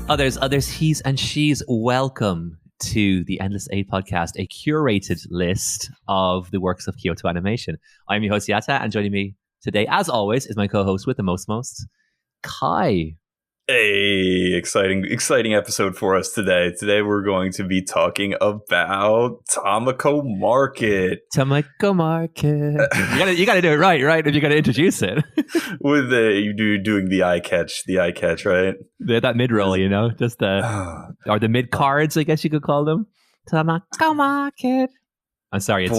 others, he's and she's. Welcome to the Endless Eight podcast, a curated list of the works of Kyoto Animation. I'm your host Yata, and joining me today, as always, is my co-host with the most, Kai. Hey, exciting episode for us today. Today we're going to be talking about Tamako Market. Tamako Market. You gotta do it right? If you're gonna introduce it. With doing the eye catch, right? That mid roll, just or the mid cards, I guess you could call them. Tamako Market. I'm sorry,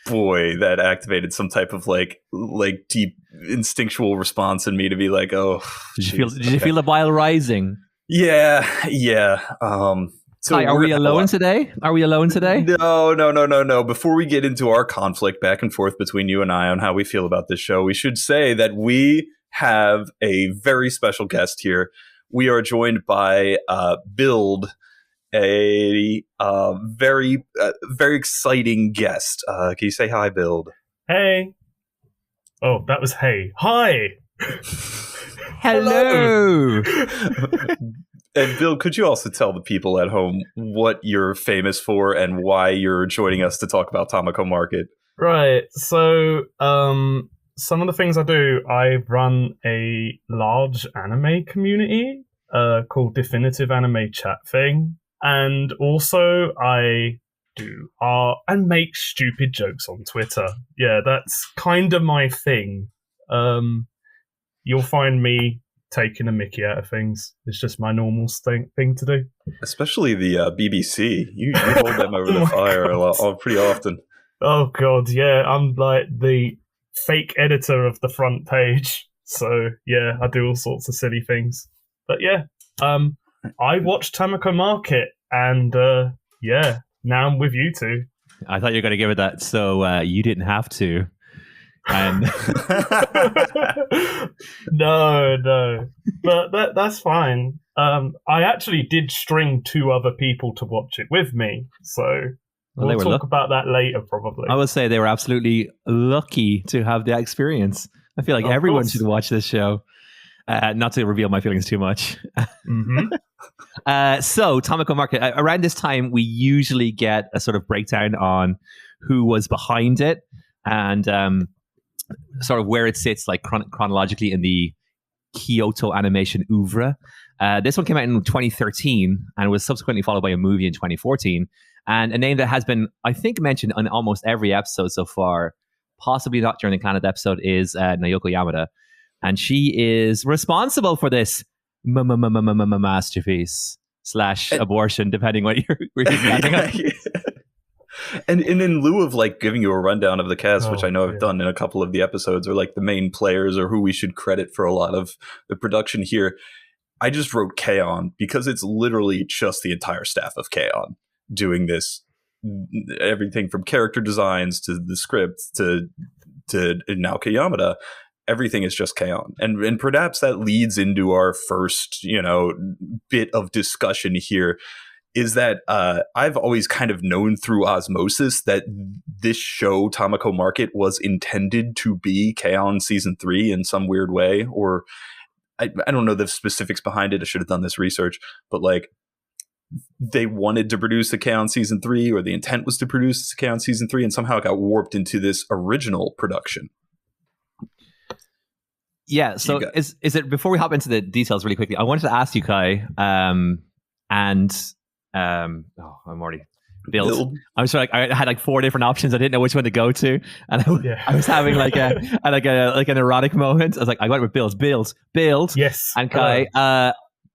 Boy, that activated some type of like deep instinctual response in me to be like, oh. Did you feel the bile rising? Yeah. So Hi, are we alone today? No. Before we get into our conflict back and forth between you and I on how we feel about this show, we should say that we have a very special guest here. We are joined by Build, a very exciting guest. Can you say hi, Build? Hey. Oh, that was hey. Hi. Hello. And Bill, could you also tell the people at home what you're famous for and why you're joining us to talk about Tamako Market? Right. So, some of the things I do, I run a large anime community called Definitive Anime Chat Thing. And also I do art and make stupid jokes on Twitter. Yeah, that's kind of my thing. You'll find me taking a mickey out of things. It's just my normal thing to do. Especially the BBC. You hold them over the fire pretty often. Oh, God, yeah. I'm like the fake editor of the front page. So, yeah, I do all sorts of silly things. But, yeah, I watched Tamako Market, and now I'm with you two. I thought you were going to give it that, so you didn't have to. And no, but that's fine. I actually did string two other people to watch it with me, so we'll talk about that later, probably. I would say they were absolutely lucky to have that experience. I feel like everyone should watch this show. Not to reveal my feelings too much. Mm-hmm. So, Tamako Market, around this time, we usually get a sort of breakdown on who was behind it and sort of where it sits, like chronologically in the Kyoto animation oeuvre. This one came out in 2013 and was subsequently followed by a movie in 2014. And a name that has been, I think, mentioned on almost every episode so far, possibly not during the Cant episode, is Naoko Yamada. And she is responsible for this masterpiece / abortion, depending what you're standing on. And in lieu of like giving you a rundown of the cast, which I know I've done in a couple of the episodes, or like the main players or who we should credit for a lot of the production here, I just wrote 𝓁𝑒 because it's literally just the entire staff of 𝓁𝑒 doing this. Everything from character designs to the script to Naoko Yamada. Everything is just 𝓁𝑒. And perhaps that leads into our first, bit of discussion here, is that I've always kind of known through osmosis that this show, Tamako Market, was intended to be 𝓁𝑒 season 3 in some weird way. Or I don't know the specifics behind it. I should have done this research. But like, they wanted to produce a 𝓁𝑒 season 3, or the intent was to produce 𝓁𝑒 season 3, and somehow it got warped into this original production. Yeah, so is it, before we hop into the details really quickly, I wanted to ask you, Kai, I'm already built. I was like, I had like 4 different options. I didn't know which one to go to, and I was having like an erotic moment. I was like, I went with build. Yes. And Kai,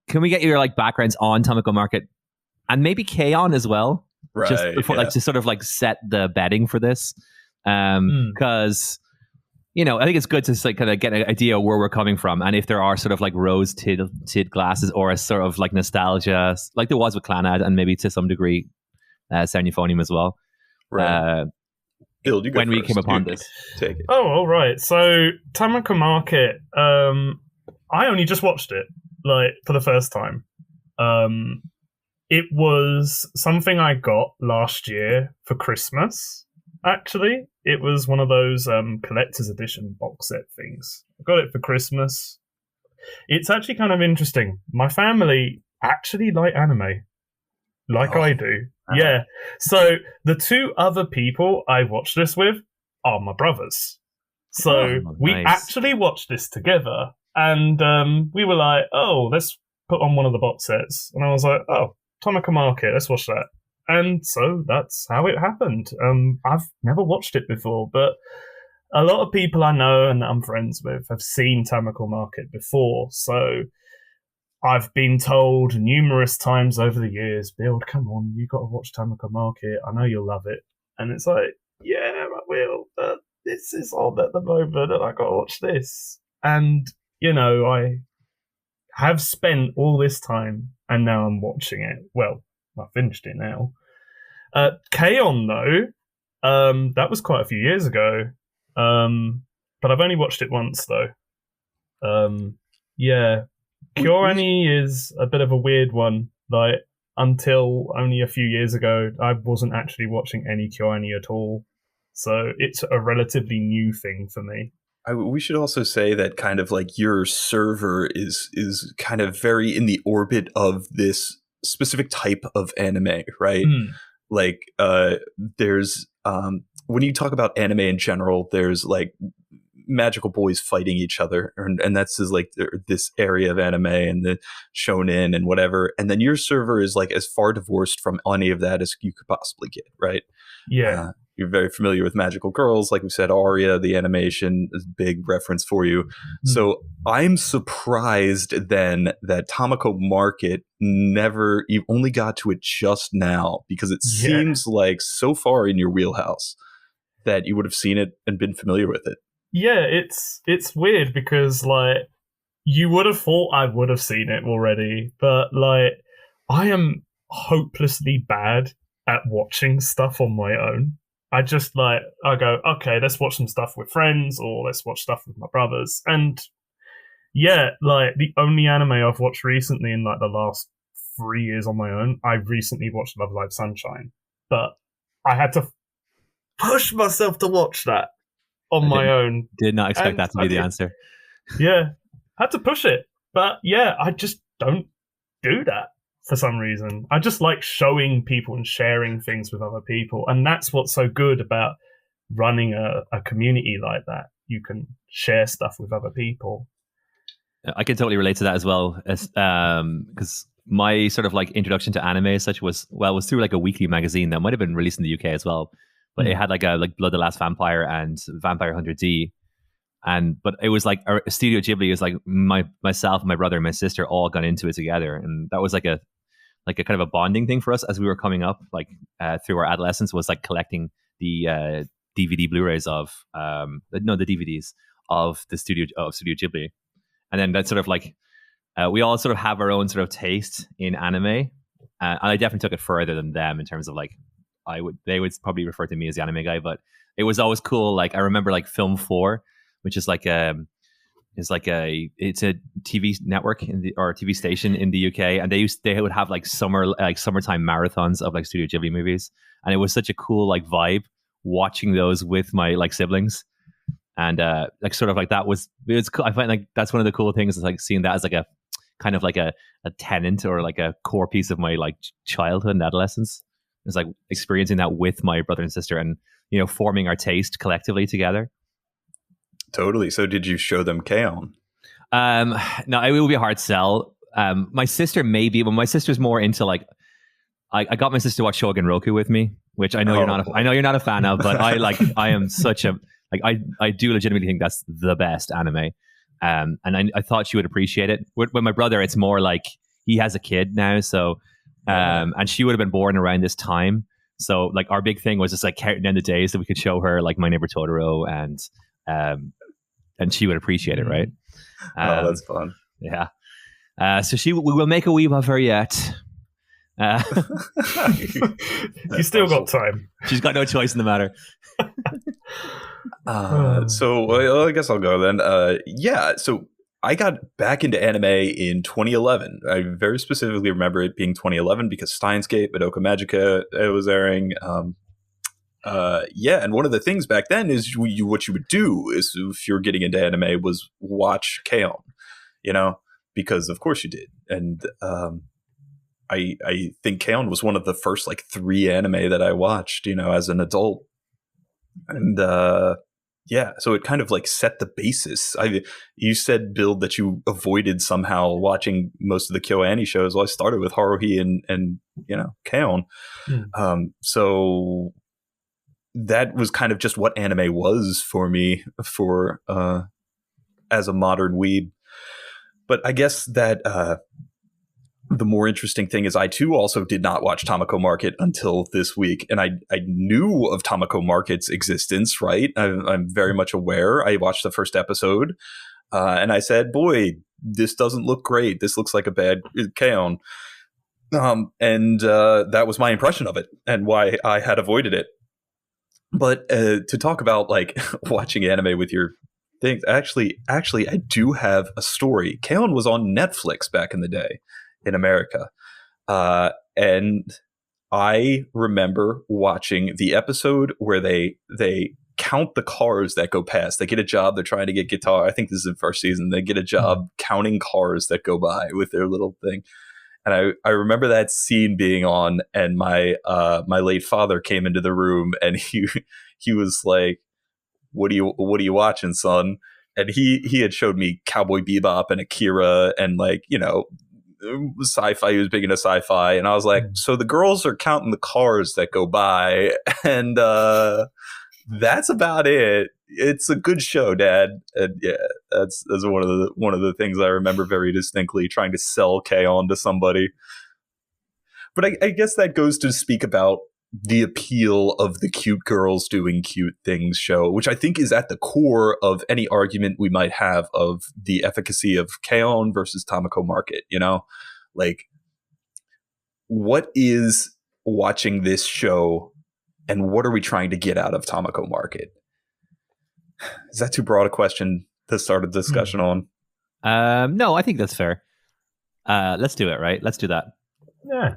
can we get your like backgrounds on Tamako Market and maybe 𝓁𝑒 as well, right? Just before, like, to sort of like set the bedding for this, because. I think it's good to like kind of get an idea of where we're coming from, and if there are sort of like rose-tinted glasses or a sort of like nostalgia, like there was with Clannad, and maybe to some degree, 𝓈𝒾𝓃𝓄𝒶 as well. Right. Bill, you go when first. We came upon this. Take it. Oh, all right. So Tamako Market, I only just watched it like for the first time. It was something I got last year for Christmas. Actually, it was one of those collector's edition box set things. I got it for Christmas. it's actually kind of interesting. My family actually like anime, like I do. Yeah. So the two other people I watch this with are my brothers. So we actually watched this together, and we were like, "Oh, let's put on one of the box sets." And I was like, "Oh, Tamako Market, let's watch that." And so that's how it happened. I've never watched it before, but a lot of people I know and that I'm friends with have seen Tamako Market before. So I've been told numerous times over the years, "Build, come on, you got to watch Tamako Market. I know you'll love it." And it's like, yeah, I will, but this is on at the moment, and I got to watch this. And, you know, I have spent all this time, and now I'm watching it. Well, I finished it now. K-On, though, that was quite a few years ago. But I've only watched it once, though. Yeah. kyo-ani is a bit of a weird one. Like, until only a few years ago, I wasn't actually watching any kyo-ani at all. So it's a relatively new thing for me. We should also say that kind of like your server is kind of very in the orbit of this specific type of anime, right? Like there's when you talk about anime in general, there's like magical boys fighting each other, and that's like this area of anime and the shonen and whatever. And then your server is like as far divorced from any of that as you could possibly get, right? Yeah. You're very familiar with magical girls, like we said. Aria, the animation, is a big reference for you. So I'm surprised then that Tamako Market you only got to it just now, because it seems like so far in your wheelhouse that you would have seen it and been familiar with it. Yeah, it's weird because like you would have thought I would have seen it already, but like I am hopelessly bad at watching stuff on my own. I just like, I go, okay, let's watch some stuff with friends, or let's watch stuff with my brothers. And yeah, like the only anime I've watched recently in like the last 3 years on my own, I recently watched Love Live Sunshine, but I had to push myself to watch that on my own. Did not expect that to be the answer. Yeah, had to push it. But yeah, I just don't do that for some reason. I just like showing people and sharing things with other people. And that's what's so good about running a community like that. You can share stuff with other people. I can totally relate to that as well, because my sort of like introduction to anime as such was through like a weekly magazine that might have been released in the UK as well. But it had like Blood the Last Vampire and Vampire Hunter D. But it was like Studio Ghibli is like myself, my brother, and my sister all got into it together. And that was like a kind of a bonding thing for us as we were coming up, like through our adolescence, was like collecting the DVD Blu-rays of the DVDs of the Studio Ghibli. And then that sort of like we all sort of have our own sort of taste in anime. And I definitely took it further than them in terms of like they would probably refer to me as the anime guy, but it was always cool. Like I remember like Film 4, which is like it's a TV network or TV station in the UK, and they would have like summertime marathons of like Studio Ghibli movies, and it was such a cool like vibe watching those with my like siblings, and like sort of like it was cool. I find like that's one of the cool things is like seeing that as like a kind of like a tenant or like a core piece of my like childhood and adolescence. It's like experiencing that with my brother and sister, and you know, forming our taste collectively together. Totally. So did you show them K-On? No, it will be a hard sell. My sister maybe, but my sister's more into like I got my sister to watch Shogun Roku with me, which I know you're not a fan of, but I am such a like I do legitimately think that's the best anime. And I thought she would appreciate it. With my brother, it's more like he has a kid now, so and she would have been born around this time. So like our big thing was just like counting down the days that we could show her like My Neighbor Totoro, and she would appreciate it, right? Oh, that's fun. Yeah. So we will make a wee of her yet. You still got time. She's got no choice in the matter. So I guess I'll go then. So I got back into anime in 2011. I very specifically remember it being 2011 because Steins Gate, Madoka Magica, it was airing. And one of the things back then is what you would do is if you're getting into anime was watch K-On, you know? because of course you did. And I think K-On! Was one of the first like 3 anime that I watched, as an adult. And so it kind of like set the basis. You said, Bill, that you avoided somehow watching most of the kyo-ani shows. Well, I started with Haruhi and K-On! So that was kind of just what anime was for me as a modern weeb. But I guess that the more interesting thing is I too also did not watch Tamako Market until this week. And I knew of Tamako Market's existence, right? I'm very much aware. I watched the first episode and I said, boy, this doesn't look great. This looks like a bad K-On! And that was my impression of it and why I had avoided it. But to talk about like watching anime with your things, actually, I do have a story. K-On! Was on Netflix back in the day in America. And I remember watching the episode where they count the cars that go past. They get a job. They're trying to get guitar. I think this is the first season. They get a job counting cars that go by with their little thing. And I remember that scene being on, and my late father came into the room, and he was like, what are you watching, son? And he had showed me Cowboy Bebop and Akira and like, sci-fi. He was big into sci-fi. And I was like, so the girls are counting the cars that go by, and that's about it. It's a good show, Dad. And yeah, that's one of the things I remember very distinctly, trying to sell K-On! To somebody. But I guess that goes to speak about the appeal of the cute girls doing cute things show, which I think is at the core of any argument we might have of the efficacy of K-On! Versus Tamako Market. Like, what is watching this show and what are we trying to get out of Tamako Market? Is that too broad a question to start a discussion on? No, I think that's fair. Let's do it, right? Let's do that. Yeah.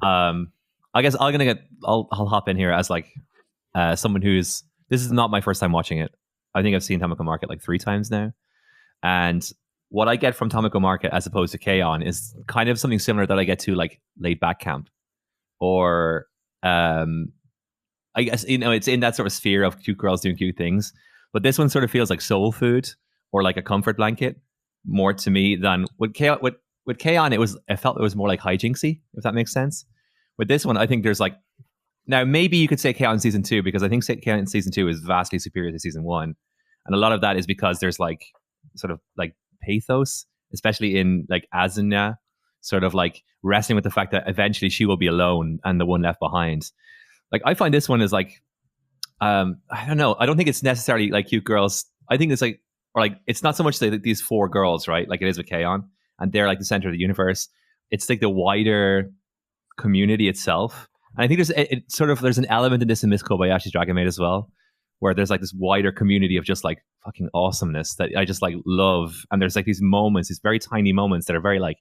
I guess I'll hop in here as like someone this is not my first time watching it. I think I've seen Tamako Market like 3 times now. And what I get from Tamako Market as opposed to K-On! Is kind of something similar that I get to like Laid Back Camp, or I guess it's in that sort of sphere of cute girls doing cute things. But this one sort of feels like soul food or like a comfort blanket more to me than with K-On! With K-On! I felt it was more like hijinksy, if that makes sense. With this one, I think there's like, now maybe you could say K-On! Season 2, because I think K-On! Season 2 is vastly superior to Season 1. And a lot of that is because there's like sort of like pathos, especially in like Asuna, sort of like wrestling with the fact that eventually she will be alone and the one left behind. Like, I find this one is like, I don't know. I don't think it's necessarily like cute girls. I think it's like, or like, it's not so much like these 4 girls, right? Like it is with K-On! And they're like the center of the universe. It's like the wider community itself. And I think there's an element in this in Miss Kobayashi's Dragon Maid as well, where there's like this wider community of just like fucking awesomeness that I just like love. And there's like these moments, these very tiny moments that are very like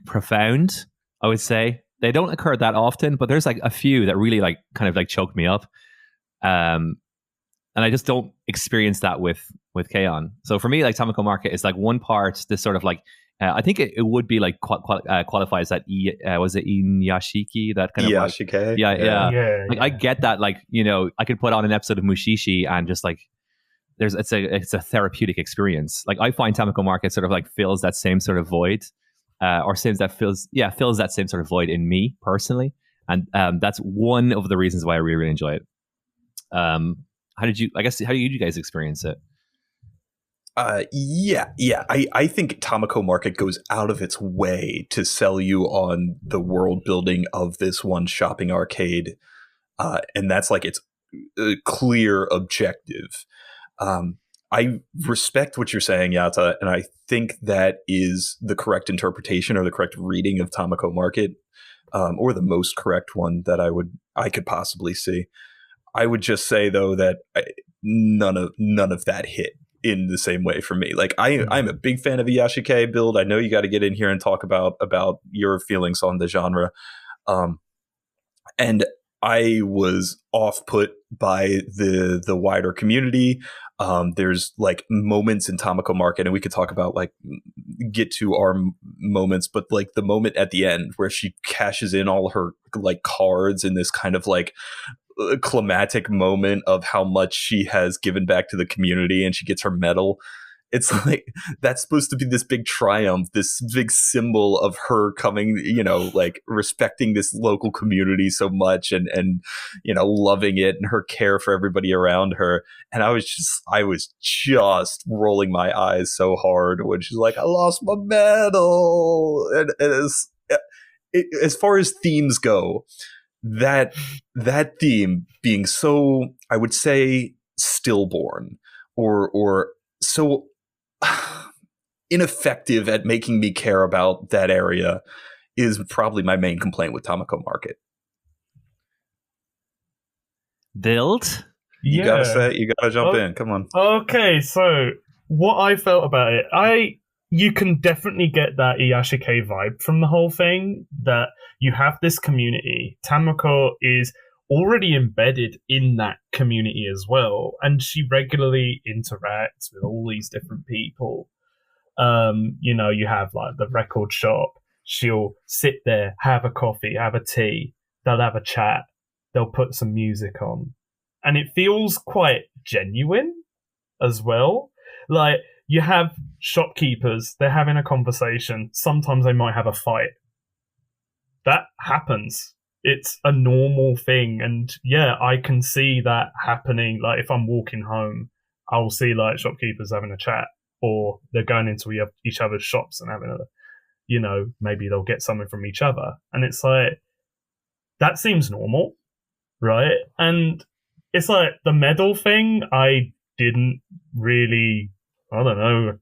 profound, I would say. They don't occur that often, but there's like a few that really like kind of like choke me up. And I just don't experience that with K-On! So for me, like Tamako Market is like one part, this sort of like, I think it would be like qualifies that was it Inuyashiki, that kind of Iyashike. Like, yeah. Like I get that, like, I could put on an episode of Mushishi and just like it's a therapeutic experience. Like I find Tamako Market sort of like fills that same sort of void, or fills that same sort of void in me personally, and that's one of the reasons why I really, really enjoy it. How did you guys experience it? I think Tamako Market goes out of its way to sell you on the world building of this one shopping arcade, and that's like its clear objective. I respect what you're saying, Yata, and I think that is the correct interpretation or the correct reading of Tamako Market, or the most correct one that I could possibly see. I would just say though that none of that hit in the same way for me. Like I'm a big fan of Iyashike build. I know you got to get in here and talk about your feelings on the genre. And I was off put by the wider community. There's like moments in Tamako Market, and we could talk about like get to our moments, but like the moment at the end where she cashes in all her like cards in this kind of like climatic moment of how much she has given back to the community, and she gets her medal. It's like that's supposed to be this big triumph, this big symbol of her coming, like respecting this local community so much and loving it, and her care for everybody around her. And I was just rolling my eyes so hard when she's like, "I lost my medal." And as far as themes go, that theme being so, I would say, stillborn or so ineffective at making me care about that area is probably my main complaint with Tamako Market. Build? You gotta jump in. Come on. Okay, so what I felt about it, you can definitely get that 𝓈𝒾𝓃𝓄𝒃 vibe from the whole thing, that you have this community. Tamako is already embedded in that community as well, and she regularly interacts with all these different people. You have like the record shop. She'll sit there, have a coffee, have a tea, they'll have a chat, they'll put some music on, and it feels quite genuine as well. Like, you have shopkeepers, they're having a conversation, sometimes they might have a fight. That happens. It's a normal thing, and yeah, I can see that happening. Like, if I'm walking home, I'll see like shopkeepers having a chat, or they're going into each other's shops and having maybe they'll get something from each other, and it's like, that seems normal, right? And it's like the medal thing, I didn't really, I don't know,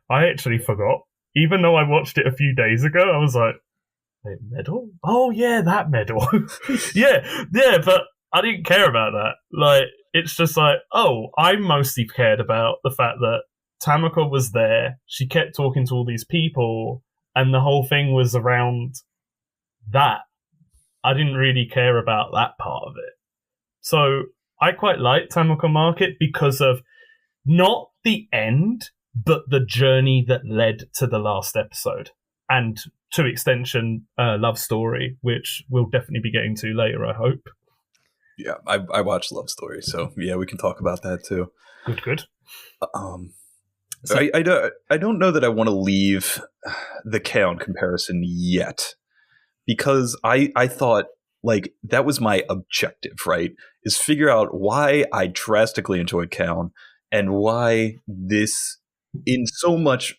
I actually forgot. Even though I watched it a few days ago, I was like, wait, medal? Oh yeah, that medal. yeah, but I didn't care about that. Like, it's just like, oh, I mostly cared about the fact that Tamako was there, she kept talking to all these people, and the whole thing was around that. I didn't really care about that part of it. So I quite like Tamako Market because of not the end, but the journey that led to the last episode. And to extension, Love Story, which we'll definitely be getting to later, I hope. Yeah, I watched Love Story, so yeah, we can talk about that too. Good. So, I don't know that I want to leave the 𝓁 comparison yet, because I thought, like, that was my objective, right? Is figure out why I drastically enjoyed 𝓁 and why this in so much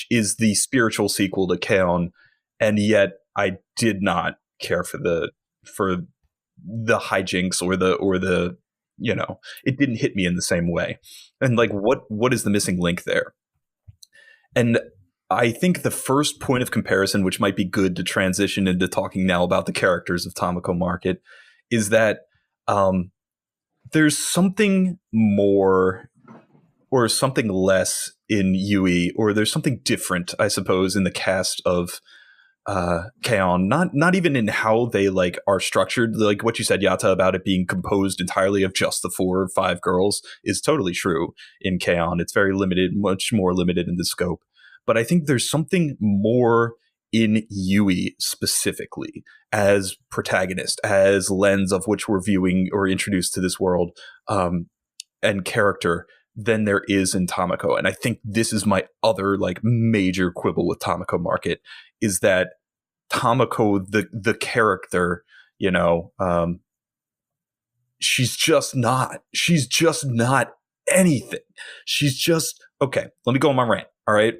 is the spiritual sequel to 𝓁, and yet I did not care for the hijinks or the it didn't hit me in the same way. And like, what is the missing link there? And I think the first point of comparison, which might be good to transition into talking now about the characters of Tamako Market, is that there's something more or something less in Yui, or there's something different, I suppose, in the cast of 𝓁, not even in how they like are structured. Like what you said, Yata, about it being composed entirely of just the 4 or 5 girls is totally true in 𝓁. It's very limited, much more limited in the scope. But I think there's something more in Yui specifically as protagonist, as lens of which we're viewing or introduced to this world, and character, than there is in Tamako. And I think this is my other like major quibble with Tamako Market, is that Tamako, the character, she's just not anything. She's just, okay, let me go on my rant. All right.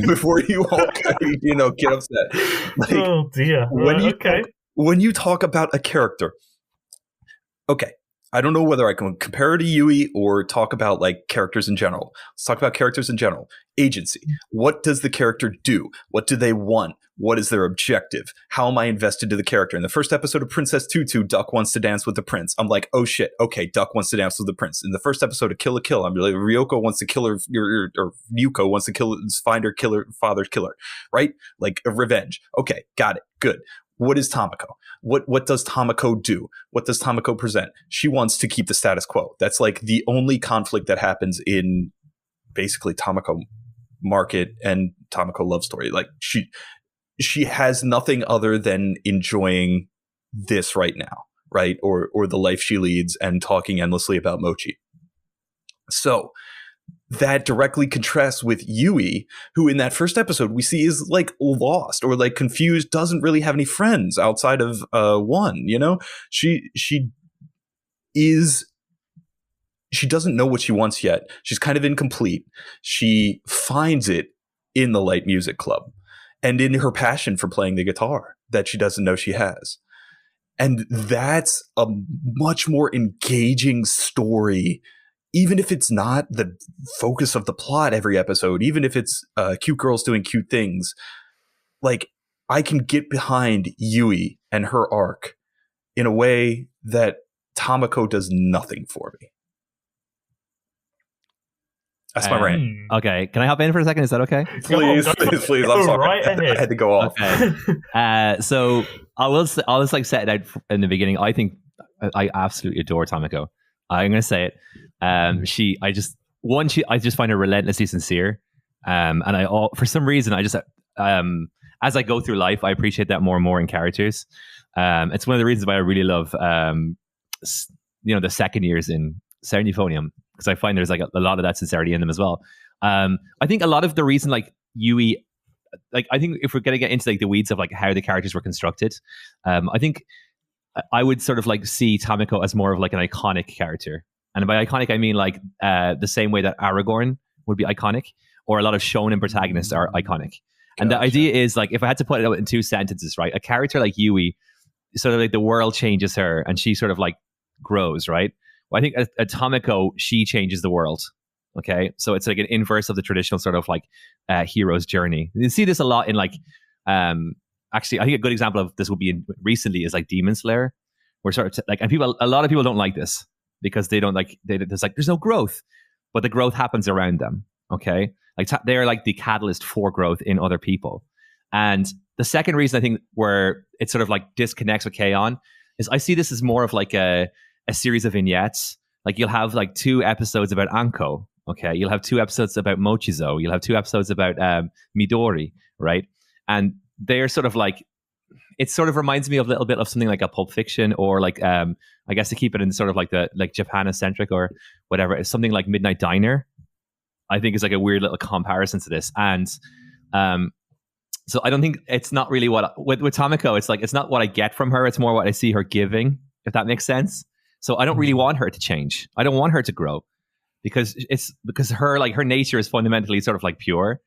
Before you all get upset. Like, oh dear. When you talk about a character, okay, I don't know whether I can compare her to Yui or talk about like characters in general. Let's talk about characters in general. Agency. What does the character do? What do they want? What is their objective? How am I invested to the character? In the first episode of Princess Tutu, Duck wants to dance with the prince. I'm like, oh shit, okay, Duck wants to dance with the prince. In the first episode of Kill la Kill, I'm like, Ryoko wants to kill her, or Yuko wants to find her father's killer, right? Like a revenge. Okay, got it, good. What is Tamako? What does Tamako do? What does Tamako present? She wants to keep the status quo. That's like the only conflict that happens in basically Tamako Market and Tamako love story. Like she has nothing other than enjoying this right now, right? Or the life she leads and talking endlessly about mochi. So that directly contrasts with Yui, who in that first episode we see is like lost or like confused, doesn't really have any friends outside of one, you know? She doesn't know what she wants yet. She's kind of incomplete. She finds it in the light music club and in her passion for playing the guitar that she doesn't know she has. And that's a much more engaging story, even if it's not the focus of the plot every episode, even if it's cute girls doing cute things. Like, I can get behind Yui and her arc in a way that Tamako does nothing for me. That's my rant. Okay, can I hop in for a second? Is that okay? Please. I'm sorry. Right ahead. I had to go off. Okay. So I'll just like set it out in the beginning. I think I absolutely adore Tamako. I'm going to say it. I just find her relentlessly sincere. And for some reason, as I go through life, I appreciate that more and more in characters. It's one of the reasons why I really love, the second years in Seren Euphonium, because I find there's like a lot of that sincerity in them as well. I think a lot of the reason like Yui, like I think if we're going to get into like the weeds of like how the characters were constructed, I think I would sort of like see Tamako as more of like an iconic character. And by iconic, I mean like the same way that Aragorn would be iconic, or a lot of shonen protagonists are iconic. And the idea is like, if I had to put it out in 2 sentences, right? A character like Yui, sort of like the world changes her and she sort of like grows, right? Well, I think a Tamako, she changes the world. Okay. So it's like an inverse of the traditional sort of like hero's journey. You see this a lot in like, actually, I think a good example of this would be recently is like Demon Slayer. Where sort of like, and a lot of people don't like this because they don't like, there's no growth, but the growth happens around them. Okay. Like they're like the catalyst for growth in other people. And the second reason I think where it sort of like disconnects with K-On! Is I see this as more of like a series of vignettes. Like you'll have like 2 episodes about Anko. Okay. You'll have 2 episodes about Mochizo. You'll have 2 episodes about Midori. Right. And they're sort of like, it sort of reminds me of a little bit of something like a Pulp Fiction, or like, I guess to keep it in sort of like the like Japan-centric or whatever, it's something like Midnight Diner. I think is like a weird little comparison to this. And so I don't think it's not really with Tamako, it's like, it's not what I get from her. It's more what I see her giving, if that makes sense. So I don't really want her to change. I don't want her to grow because her nature is fundamentally sort of like pure.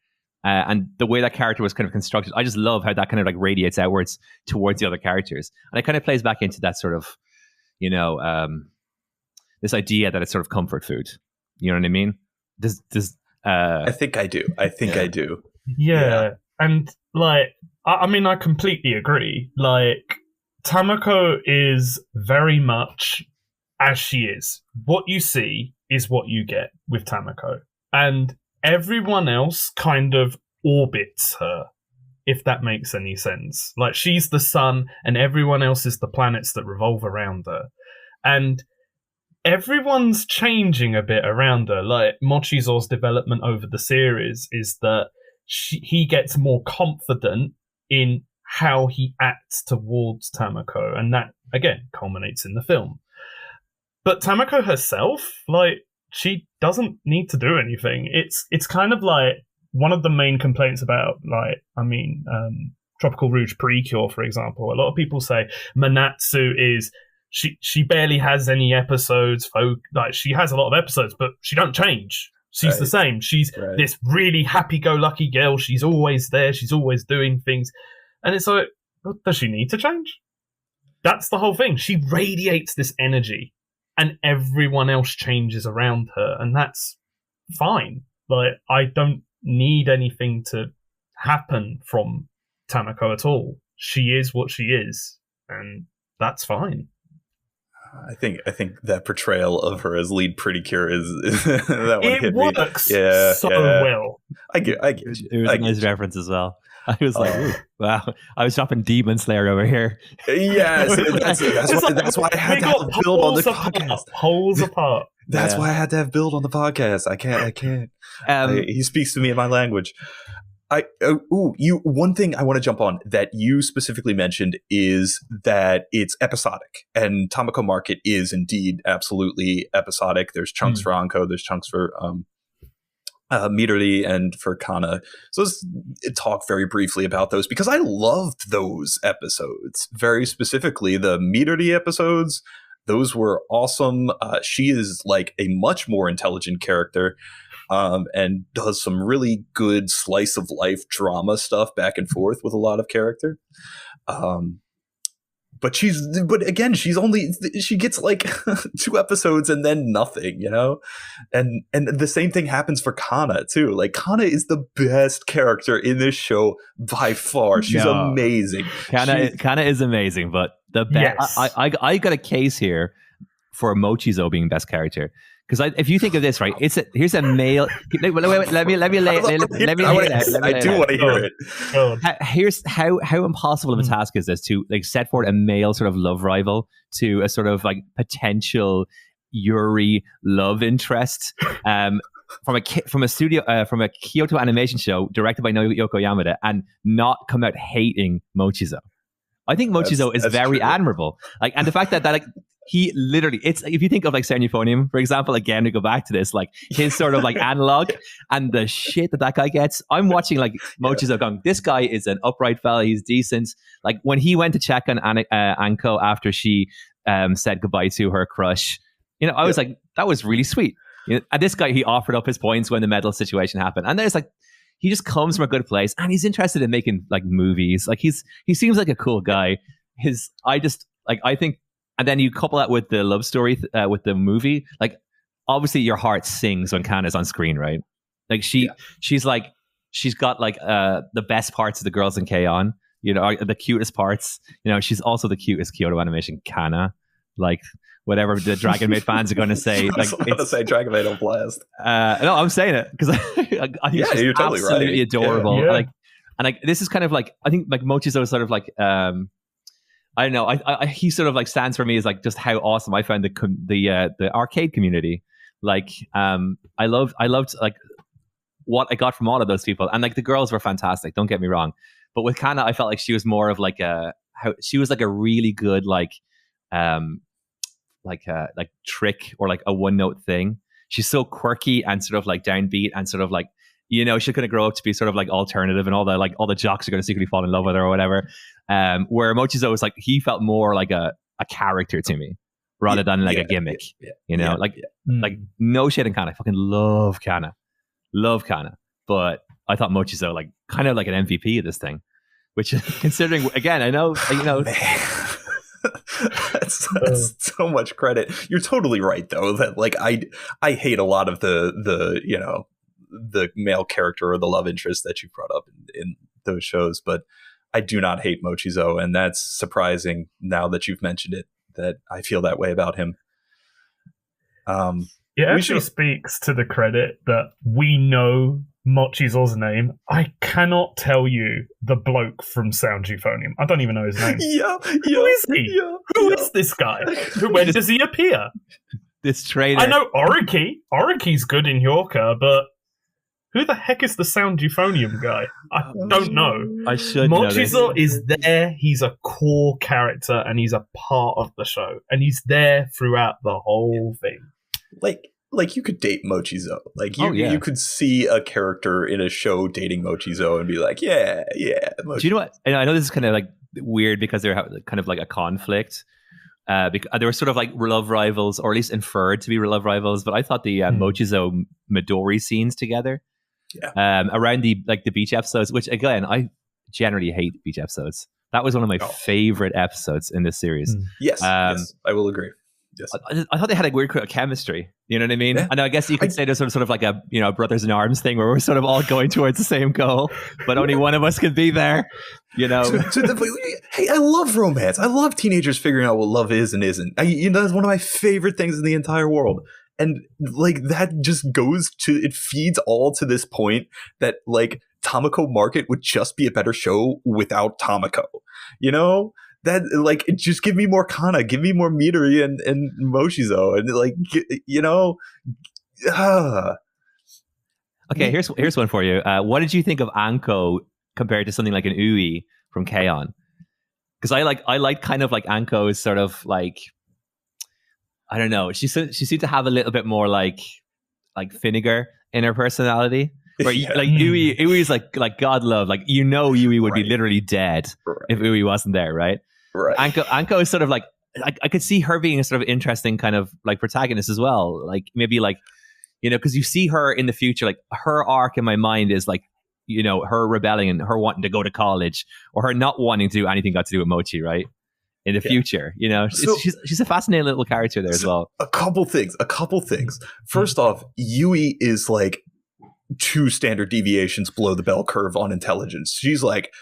And the way that character was kind of constructed, I just love how that kind of like radiates outwards towards the other characters. And it kind of plays back into that sort of, this idea that it's sort of comfort food. You know what I mean? I think I do. I do. Yeah. And like, I mean, I completely agree. Like, Tamako is very much as she is. What you see is what you get with Tamako. And everyone else kind of orbits her, if that makes any sense. Like, she's the sun and everyone else is the planets that revolve around her. And everyone's changing a bit around her. Like, Mochizo's development over the series is that he gets more confident in how he acts towards Tamako, and that again culminates in the film. But Tamako herself, like, she doesn't need to do anything. It's kind of like one of the main complaints about, like, Tropical Rouge Precure, for example. A lot of people say Manatsu is she barely has any episodes. Like, she has a lot of episodes, but she don't change. She's the same. She's this really happy-go-lucky girl. She's always there. She's always doing things. And it's like, well, does she need to change? That's the whole thing. She radiates this energy, and everyone else changes around her, and that's fine. Like, I don't need anything to happen from Tamako at all. She is what she is, and that's fine. I think that portrayal of her as 𝓈𝒾𝓃𝓄𝓈 is that one hit me. It works so well. I get it was a nice reference as well. I was like, ooh, wow. I was dropping Demon Slayer over here. Yes, that's why I had to have a build on the podcast. Poles apart. That's why I had to have Build on the podcast. I can't. He speaks to me in my language. One thing I want to jump on that you specifically mentioned is that it's episodic, and Tamako Market is indeed absolutely episodic. There's chunks for Anko, there's chunks for 𝓈𝒽𝒾𝓃𝓈 and for Kana. So let's talk very briefly about those, because I loved those episodes. Very specifically, the 𝓈𝒽𝒾𝓃𝓈 episodes. Those were awesome. She is like a much more intelligent character. And does some really good slice of life drama stuff back and forth with a lot of character. But she gets like 2 episodes and then nothing, and the same thing happens for Kana too. Like, Kana is the best character in this show by far. She's amazing. Kana is amazing, but the best. Yes. I got a case here for Mochizo being best character. Because if you think of this, right, here's a male. Let me lay it. I do want to hear it. Here's how impossible of a task is this to like set forward a male sort of love rival to a sort of like potential Yuri love interest from a Kyoto animation show directed by Naoko Yamada, and not come out hating Mochizo. I think Mochizo is very admirable. Like, and the fact that like. He literally, it's, if you think of like 𝓈𝒻𝒶𝓇𝓈, for example, again, to go back to this, like his sort of like analog and the shit that guy gets. I'm watching like Mochizo going, this guy is an upright fella. He's decent. Like when he went to check on Anko after she said goodbye to her crush, I was like, that was really sweet. And this guy, he offered up his points when the medal situation happened. And there's like, he just comes from a good place and he's interested in making like movies. Like he seems like a cool guy. I think, and then you couple that with the love story with the movie. Like, obviously, your heart sings when Kana's on screen, right? Like she's got like the best parts of the girls in kyo-ani, the cutest parts. She's also the cutest Kyoto animation Kana. Like whatever the Dragon Maid fans are going to say. Like, I was going to say Dragon Maid on blast. No, I'm saying it because I think she's you're totally absolutely right. adorable. Yeah. Like this is kind of like, I think like Mochizo is sort of like. I don't know. He sort of like stands for me as like just how awesome I found the arcade community. Like, I loved like what I got from all of those people, and like the girls were fantastic. Don't get me wrong, but with Kana, I felt like she was more of like she was like a really good like trick or like a one note thing. She's so quirky and sort of like downbeat and sort of like. She's going to grow up to be sort of like alternative, and all the jocks are going to secretly fall in love with her or whatever. Where Mochizo was like, he felt more like a character to me rather than like a gimmick. Like no shit in Kana. I fucking love Kana, but I thought Mochizo like kind of like an MVP of this thing, which considering again, I know that's so much credit. You're totally right though that like I hate a lot of the male character or the love interest that you brought up in those shows, but I do not hate Mochizo, and that's surprising now that you've mentioned it, that I feel that way about him. It actually speaks to the credit that we know Mochizo's name. I cannot tell you the bloke from Sound Euphonium. I don't even know his name. Who is he? Who is this guy? When does he appear? This trainer. I know Oriki. Oriki's good in Yorker, but who the heck is the Sound Euphonium guy? I don't know. I should Mochizo know this. is there. He's a core character, and he's a part of the show. And he's there throughout the whole thing. Like you could date Mochizo. Like you could see a character in a show dating Mochizo and be like, yeah. Mochizo. Do you know what? And I know this is kind of like weird because they're kind of like a conflict. Because they were sort of like love rivals, or at least inferred to be love rivals. But I thought the Mochizo Midori scenes together. Around the beach episodes, which again I generally hate beach episodes. That was one of my favorite episodes in this series. Yes, I will agree. Yes, I thought they had a weird chemistry. You know what I mean? Yeah. And I guess you could say there's sort of like a brothers in arms thing where we're sort of all going towards the same goal, but only one of us can be there. Hey, I love romance. I love teenagers figuring out what love is and isn't. That's one of my favorite things in the entire world. And like that just it feeds all to this point that like Tamako Market would just be a better show without Tamako. that like just give me more Kana, give me more Midori and Moshizo, and like Okay, here's one for you. What did you think of Anko compared to something like an Ui from K-On? Because I like kind of like Anko's sort of like, I don't know. She seemed to have a little bit more like vinegar in her personality. Where like Ui's like God love, like Yui would be literally dead if Ui wasn't there, right? Right. Anko is sort of like I could see her being a sort of interesting kind of like protagonist as well. Like maybe like, because you see her in the future, like her arc in my mind is like, her rebelling and her wanting to go to college, or her not wanting to do anything got to do with Mochi, right? In the future, so, she's a fascinating little character there as well. A couple things. First off, Yui is like 2 standard deviations below the bell curve on intelligence. She's like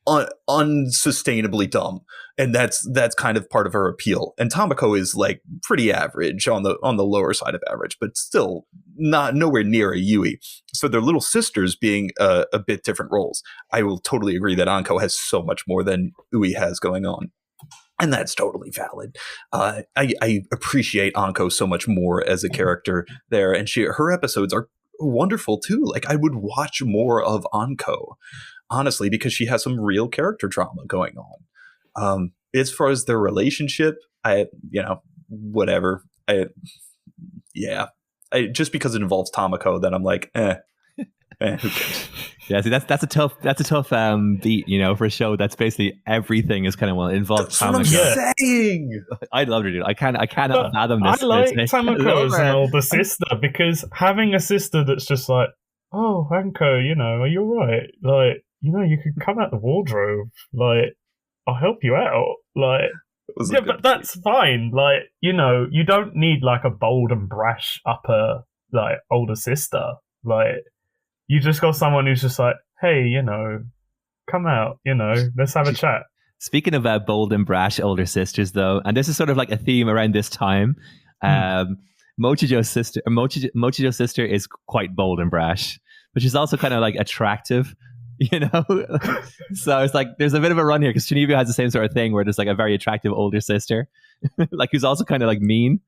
unsustainably dumb, and that's kind of part of her appeal. And Tamako is like pretty average on the lower side of average, but still nowhere near a Yui. So their little sisters being a bit different roles. I will totally agree that Anko has so much more than Ui has going on. And that's totally valid. I appreciate Anko so much more as a character there, and her episodes are wonderful too. Like I would watch more of Anko, honestly, because she has some real character drama going on. As far as their relationship, whatever. Just because it involves Tamako, then I'm like, who cares? Yeah, see, that's a tough beat, for a show that's basically everything is kind of involved. That's what I'm saying. I'd love to do it. I cannot fathom this. I like Tamako as an older sister, because having a sister that's just like, oh, Anko, are you all right? Like, you could come out the wardrobe. Like, I'll help you out. Like, but that's fine. Like, you don't need like a bold and brash upper like older sister. Like, you just got someone who's just like, hey, come out, let's have a chat. Speaking of bold and brash older sisters, though, and this is sort of like a theme around this time, Mochijo's sister is quite bold and brash, but she's also kind of like attractive, So it's like there's a bit of a run here because Chunibyo has the same sort of thing where there's like a very attractive older sister, like who's also kind of like mean.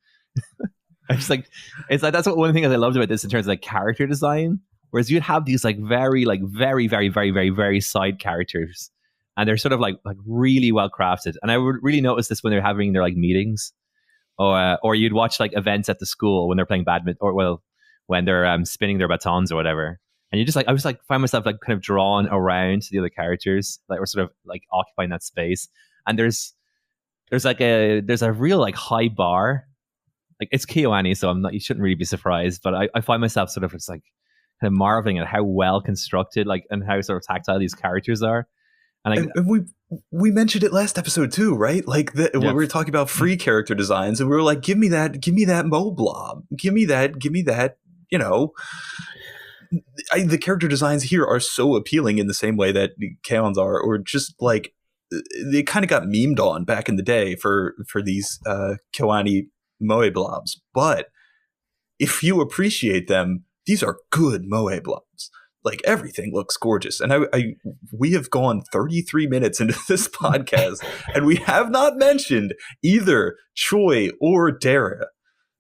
It's like that's one of the things I loved about this in terms of like character design. Whereas you'd have these like very, very, very, very, very side characters, and they're sort of like really well crafted. And I would really notice this when they're having their like meetings, or you'd watch like events at the school when they're playing badminton, or when they're spinning their batons or whatever. And you just like I was like find myself like kind of drawn around to the other characters that were sort of like occupying that space. And there's a real like high bar, like it's kyo-ani, so you shouldn't really be surprised. But I find myself sort of just like kind of marveling at how well constructed, like, and how sort of tactile these characters are. And we mentioned it last episode too, right? Like when we were talking about free character designs, and we were like, give me that Mo Blob, give me that. The character designs here are so appealing in the same way that K-On's are, or just like they kind of got memed on back in the day for these kyo-ani moe blobs. But if you appreciate them, these are good moe blobs. Like everything looks gorgeous. And we have gone 33 minutes into this podcast and we have not mentioned either Choi or Dara.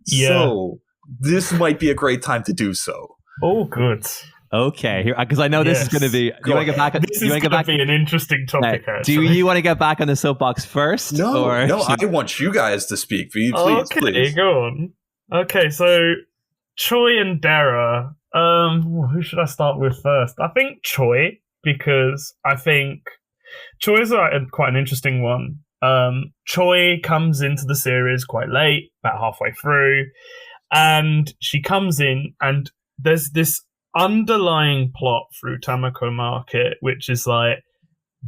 Yeah. So this might be a great time to do so. Oh, good. Okay, here because I know this is going to be. You want to get back? This is going to be an interesting topic. Do you want to get back on the soapbox first? No, I want you guys to speak. Please, please. Go on. Okay, so Choi and Dara. Who should I start with first? I think Choi, because I think Choi is quite an interesting one. Choi comes into the series quite late, about halfway through, and she comes in and there's this underlying plot through Tamako Market, which is like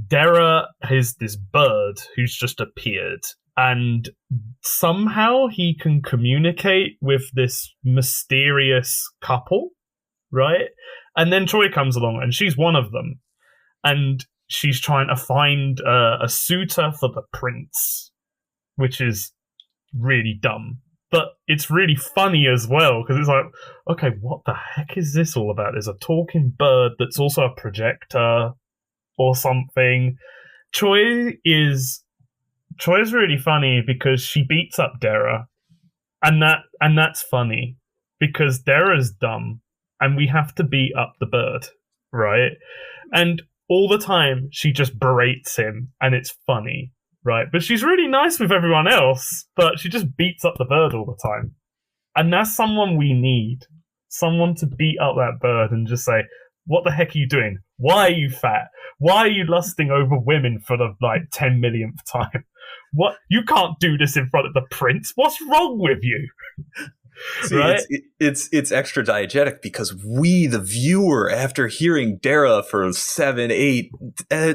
Dara is this bird who's just appeared, and somehow he can communicate with this mysterious couple, right? And then Choi comes along, and she's one of them, and she's trying to find a suitor for the prince, which is really dumb. But it's really funny as well, because it's like, okay, what the heck is this all about? There's a talking bird that's also a projector or something. Choi is Choi's really funny because she beats up Dara, and that's funny because Dara's dumb, and we have to beat up the bird, right? And all the time she just berates him, and it's funny, right? But she's really nice with everyone else, but she just beats up the bird all the time, and that's someone we need. Someone to beat up that bird and just say, what the heck are you doing? Why are you fat? Why are you lusting over women for the 10 millionth time? What? You can't do this in front of the prince. What's wrong with you? See, right? It's extra diegetic because we, the viewer, after hearing Dara for 7, 8,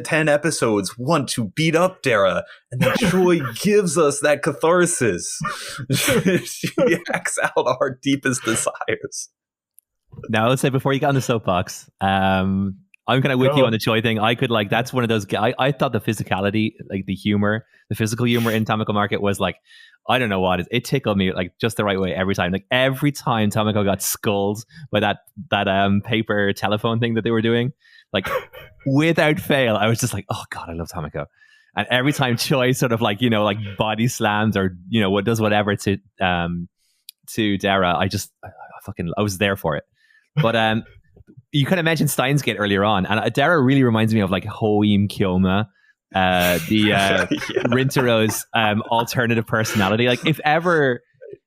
10 episodes, want to beat up Dara, and then Choi gives us that catharsis. She acts out our deepest desires. Now, let's say before you get on the soapbox, I'm kind of with you on the Choi thing. I could that's one of those. I thought the physicality, the humor, the physical humor in Tamako Market was I don't know what it tickled me just the right way every time. Every time Tamako got sculled by that paper telephone thing that they were doing, without fail, I was just oh god, I love Tamako. And every time Choi sort of body slams or what does whatever to Dara, I was there for it. But you kind of mentioned Steins Gate earlier on, and Dara really reminds me of 𝓁𝒾𝓃𝓄𝒶𝓇𝓈, Rintaro's alternative personality. If ever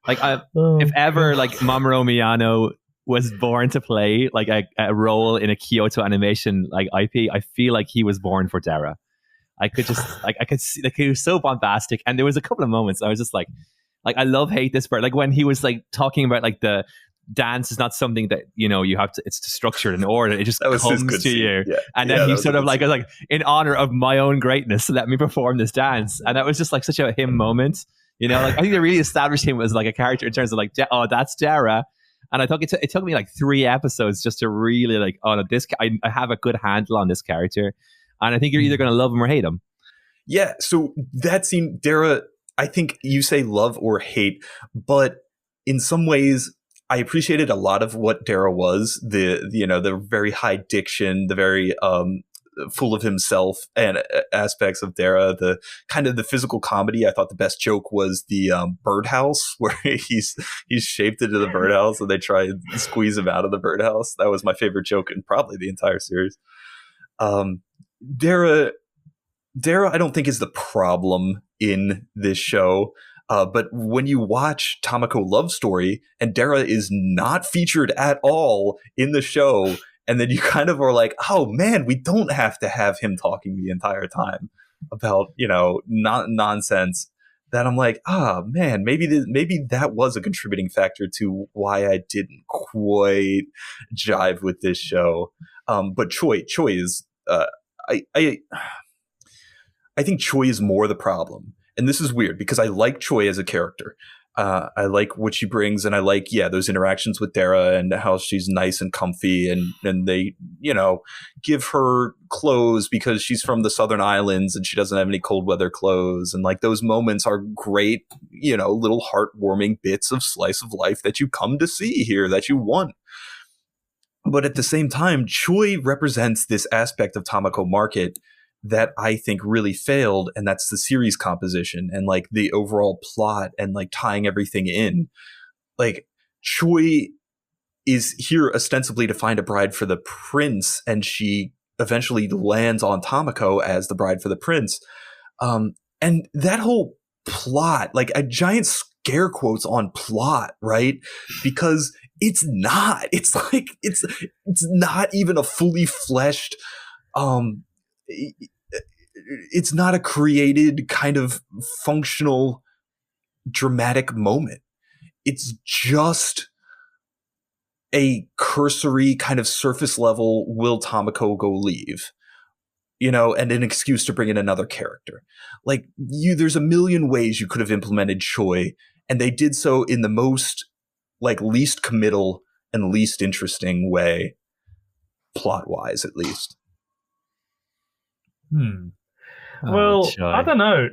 Mamoru Miyano was born to play a role in a Kyoto animation IP, I feel like he was born for Dara. I could just I could see he was so bombastic, and there was a couple of moments I was just I love hate this part. When he was talking about the dance is not something that you have to, it's structured in order, it just comes to you. Yeah. And then he sort of in honor of my own greatness, let me perform this dance. And that was just such a him moment, I think they really established him as a character in terms of oh, that's Dara. And I thought it took me 3 episodes just to really oh no, this I have a good handle on this character, and I think you're either going to love him or hate him. Yeah, so that scene, Dara, I think you say love or hate, but in some ways I appreciated a lot of what Dara was, the very high diction, the very full of himself and aspects of Dara, the kind of the physical comedy. I thought the best joke was the birdhouse, where he's shaped into the birdhouse and they try and squeeze him out of the birdhouse. That was my favorite joke in probably the entire series. Dara, I don't think is the problem in this show. But when you watch Tamako Love Story and Dara is not featured at all in the show, and then you kind of are oh man, we don't have to have him talking the entire time about, nonsense, then I'm man, maybe that was a contributing factor to why I didn't quite jive with this show. But Choi is, I think Choi is more the problem. And this is weird because I like Choi as a character. I like what she brings, and I like, those interactions with Dara and how she's nice and comfy, and they, give her clothes because she's from the Southern Islands and she doesn't have any cold weather clothes. And those moments are great, little heartwarming bits of slice of life that you come to see here, that you want. But at the same time, Choi represents this aspect of Tamako Market that I think really failed, and that's the series composition and the overall plot and tying everything in. Choi is here ostensibly to find a bride for the prince, and she eventually lands on Tamako as the bride for the prince. And that whole plot, a giant scare quotes on plot, right? Because it's not. It's it's not even a fully fleshed it's not a created kind of functional dramatic moment. It's just a cursory kind of surface level, will Tamako go leave? And an excuse to bring in another character. There's a million ways you could have implemented Choi, and they did so in the most least committal and least interesting way, plot-wise at least. Well, I don't know.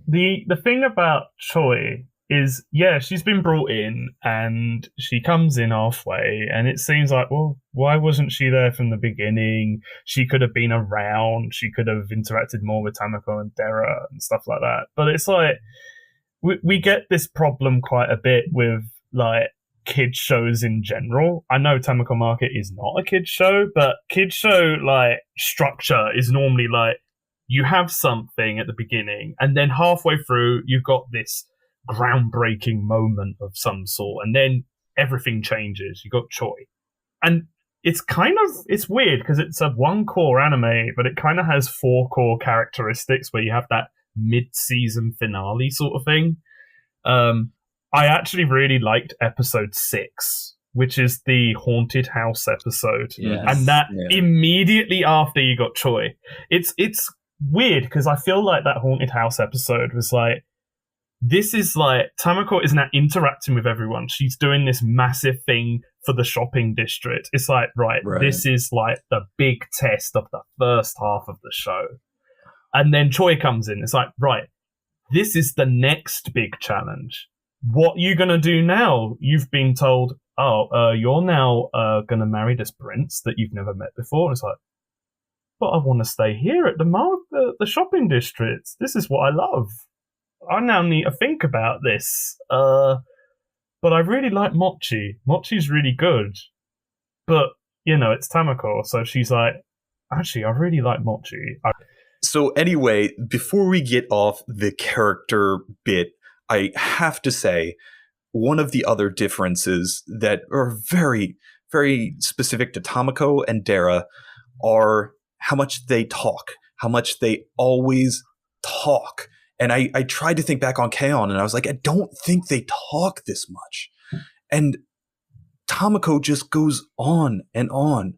The thing about Choi is, she's been brought in and she comes in halfway and it seems like, well, why wasn't she there from the beginning? She could have been around. She could have interacted more with Tamako and Dera and stuff like that. But it's like, we get this problem quite a bit with like kid shows in general. I know Tamako Market is not a kid show, but kid show like structure is normally like you have something at the beginning and then halfway through you've got this groundbreaking moment of some sort and then everything changes. You got Choi. And it's weird because it's a one core anime, but it kind of has 4 core characteristics where you have that mid-season finale sort of thing. I actually really liked episode 6, which is the haunted house episode. Yes. And that immediately after you got Choi. It's weird because I feel like that haunted house episode was like, this is like, Tamako is now interacting with everyone. She's doing this massive thing for the shopping district. It's like, right, this is like the big test of the first half of the show. And then Choi comes in. It's like, right, this is the next big challenge. What are you going to do now? You've been told, you're now going to marry this prince that you've never met before. And it's like, but I want to stay here at the shopping district. This is what I love. I now need to think about this. But I really like Mochi. Mochi's really good. But, it's Tamako. So she's like, actually, I really like Mochi. So anyway, before we get off the character bit, I have to say one of the other differences that are very, very specific to Tamako and Dera are how much they talk, how much they always talk. And I tried to think back on kyo-ani and I was like, I don't think they talk this much. And Tamako just goes on and on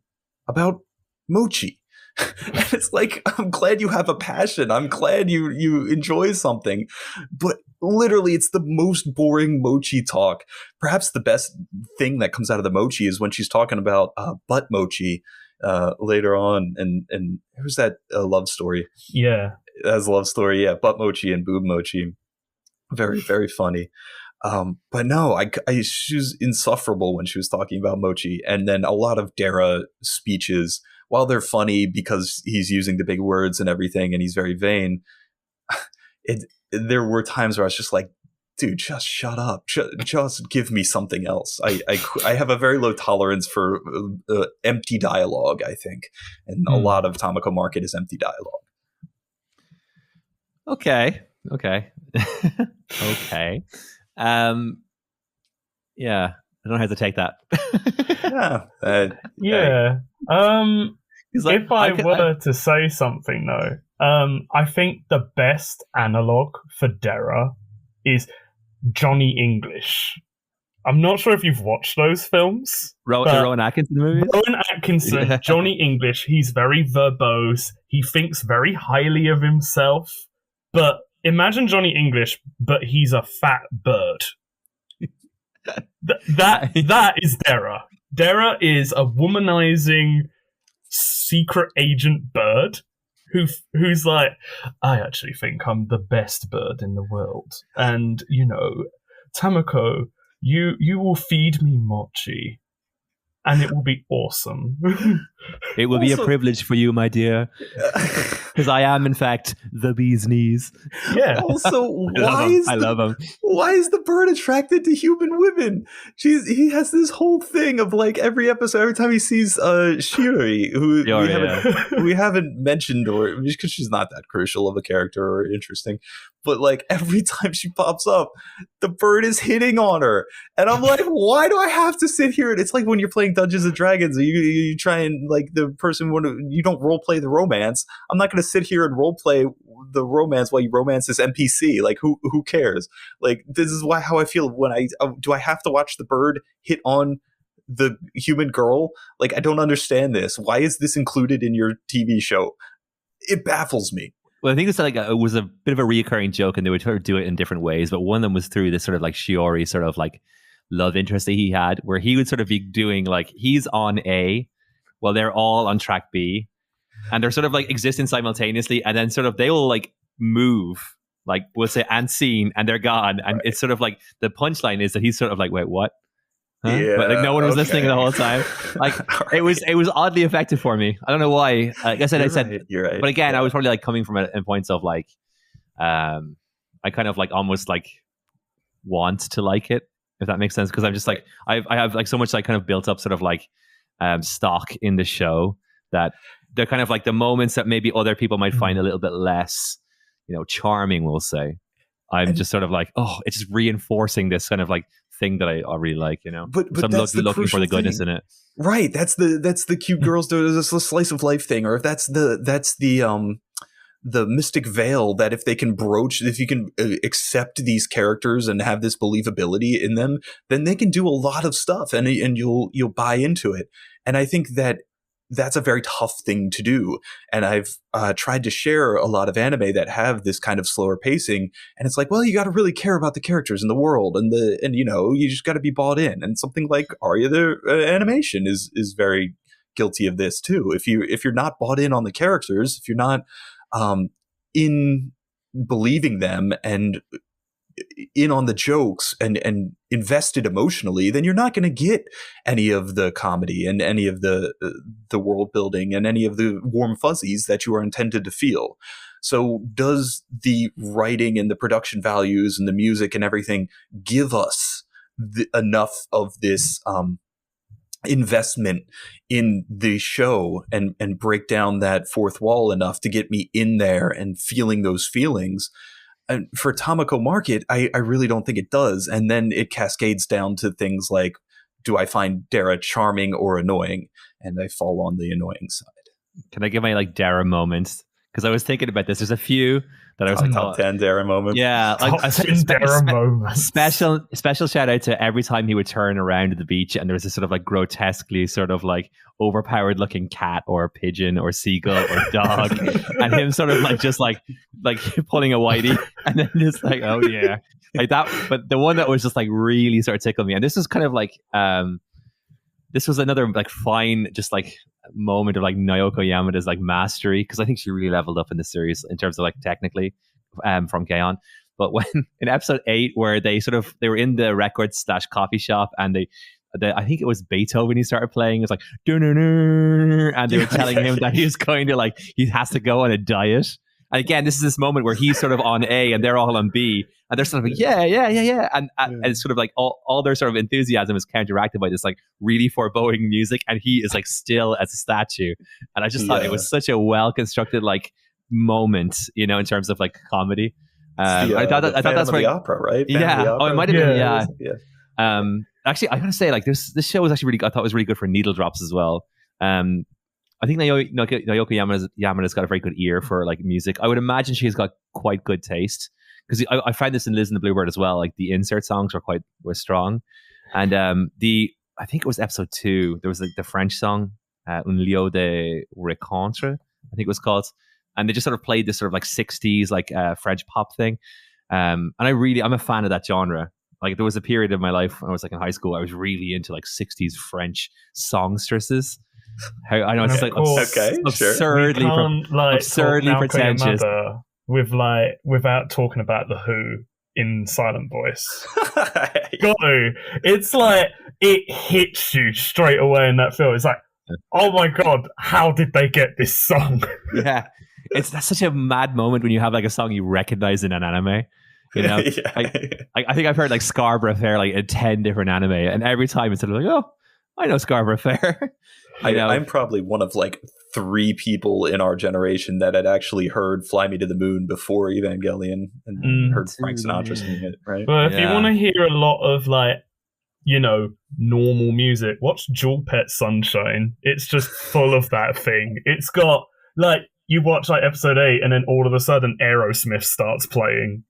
about Mochi. And it's like, I'm glad you have a passion. I'm glad you enjoy something. But literally, it's the most boring Mochi talk. Perhaps the best thing that comes out of the Mochi is when she's talking about butt Mochi later on. And it was that love story. Yeah. As a love story, yeah. Butt Mochi and boob Mochi. Very, very funny. But no, she was insufferable when she was talking about Mochi. And then a lot of Dera speeches, while they're funny because he's using the big words and everything and he's very vain, there were times where I was just like, dude, just shut up. Just give me something else. I have a very low tolerance for empty dialogue, I think. And a lot of Tamako Market is empty dialogue. Okay. Okay. Yeah, I don't know how to take that. If I were to say something though, I think the best analog for Dera is Johnny English. I'm not sure if you've watched those films. Rowan Atkinson movies? Rowan Atkinson, yeah. Johnny English, he's very verbose. He thinks very highly of himself. But imagine Johnny English, but he's a fat bird. That is Dera. Dera is a womanizing secret agent bird who's like, I actually think I'm the best bird in the world. And, Tamako, you will feed me Mochi. And it will be awesome. It will be a privilege for you, my dear. Because I am, in fact, the bee's knees. Yeah. Also, I love him. Why is the bird attracted to human women? He has this whole thing of like every episode, every time he sees Shiri, who we haven't mentioned, or because she's not that crucial of a character or interesting. But like every time she pops up, the bird is hitting on her. And I'm like, why do I have to sit here? And it's like when you're playing Dungeons and Dragons, you try and like the person, you don't role play the romance. I'm not going to sit here and role play the romance while you romance this NPC. Like who cares? Like this is how I feel when do I have to watch the bird hit on the human girl? Like I don't understand this. Why is this included in your TV show? It baffles me. Well, I think it's like it was a bit of a reoccurring joke, and they would sort of do it in different ways. But one of them was through this sort of like Shiori sort of like love interest that he had, where he would sort of be doing like he's on A, while they're all on track B, and they're sort of like existing simultaneously, and then sort of they will like move like we'll say and scene, and they're gone, and it's sort of like the punchline is that he's sort of like, wait, what? Huh? Yeah, but like no one was listening the whole time. Like it was oddly effective for me. I don't know why. Like I said, you're right. But again, I was probably like coming from a points of like, I kind of like almost like want to like it, if that makes sense, because I'm just like I have like so much like kind of built up sort of like stock in the show that they're kind of like the moments that maybe other people might find a little bit less, charming, we'll say. I'm just sort of like, oh, it's just reinforcing this kind of like thing that I really like, But so I'm looking for the goodness in it. Right. That's the cute girls do this slice of life thing, or if that's the mystic veil that if you can accept these characters and have this believability in them, then they can do a lot of stuff and you'll buy into it. And I think that's a very tough thing to do. And I've tried to share a lot of anime that have this kind of slower pacing. And it's like, well, you got to really care about the characters and the world and you just got to be bought in. And something like Arya the animation is very guilty of this too. If you're not bought in on the characters, if you're not in believing them and in on the jokes and invested emotionally, then you're not going to get any of the comedy and any of the world building and any of the warm fuzzies that you are intended to feel. So does the writing and the production values and the music and everything give us enough of this investment in the show and break down that fourth wall enough to get me in there and feeling those feelings? And for Tamako Market, I really don't think it does. And then it cascades down to things like, do I find Dara charming or annoying? And I fall on the annoying side. Can I give my like Dara moments? Because I was thinking about this. There's a few that I was like, top 10 Dara moments. Yeah, like top 10 Dara moments. Special shout out to every time he would turn around at the beach and there was this sort of like grotesquely sort of like overpowered looking cat or pigeon or seagull or dog, and him sort of like just like pulling a whitey and then just like, oh yeah, like that. But the one that was just like really sort of tickled me, and this was kind of like this was another like fine just like moment of like Naoko Yamada's like mastery, because I think she really leveled up in the series in terms of like technically from K-On! But when in episode 8 where they were in the record / coffee shop and I think it was Beethoven he started playing, it was like and they were telling him that he's going to like he has to go on a diet. And again, this is this moment where he's sort of on A and they're all on B, and they're sort of like, yeah. And it's sort of like all their sort of enthusiasm is counteracted by this like really foreboding music, and he is like still as a statue. And I just thought it was such a well constructed like moment, in terms of like comedy. I thought that's where the opera, right? It might have been. Yeah. Actually, I gotta say, like this show was actually I thought it was really good for needle drops as well. I think Naoko Yamada's got a very good ear for like music. I would imagine she's got quite good taste, because I find this in Liz and the Bluebird as well. Like the insert songs were strong, and I think it was episode 2. There was like the French song 𝓈𝒾𝓃𝓄𝓈, I think it was called, and they just sort of played this sort of like 60s like French pop thing. And I'm a fan of that genre. Like there was a period of my life when I was like in high school, I was really into like 60s French songstresses. I know it's like absurdly pretentious. Without talking about the Who in silent voice. It's like it hits you straight away in that film. It's like, oh my god, how did they get this song? Yeah, that's such a mad moment when you have like a song you recognize in an anime. I think I've heard like Scarborough Fair like in 10 different anime, and every time it's sort of like, oh, I know Scarborough Fair. I'm probably one of like 3 people in our generation that had actually heard Fly Me to the Moon before Evangelion and heard Frank Sinatra singing it, right? Well, if you want to hear a lot of like, normal music, watch Jewel Pet Sunshine. It's just full of that thing. It's got like, you watch like episode 8 and then all of a sudden Aerosmith starts playing.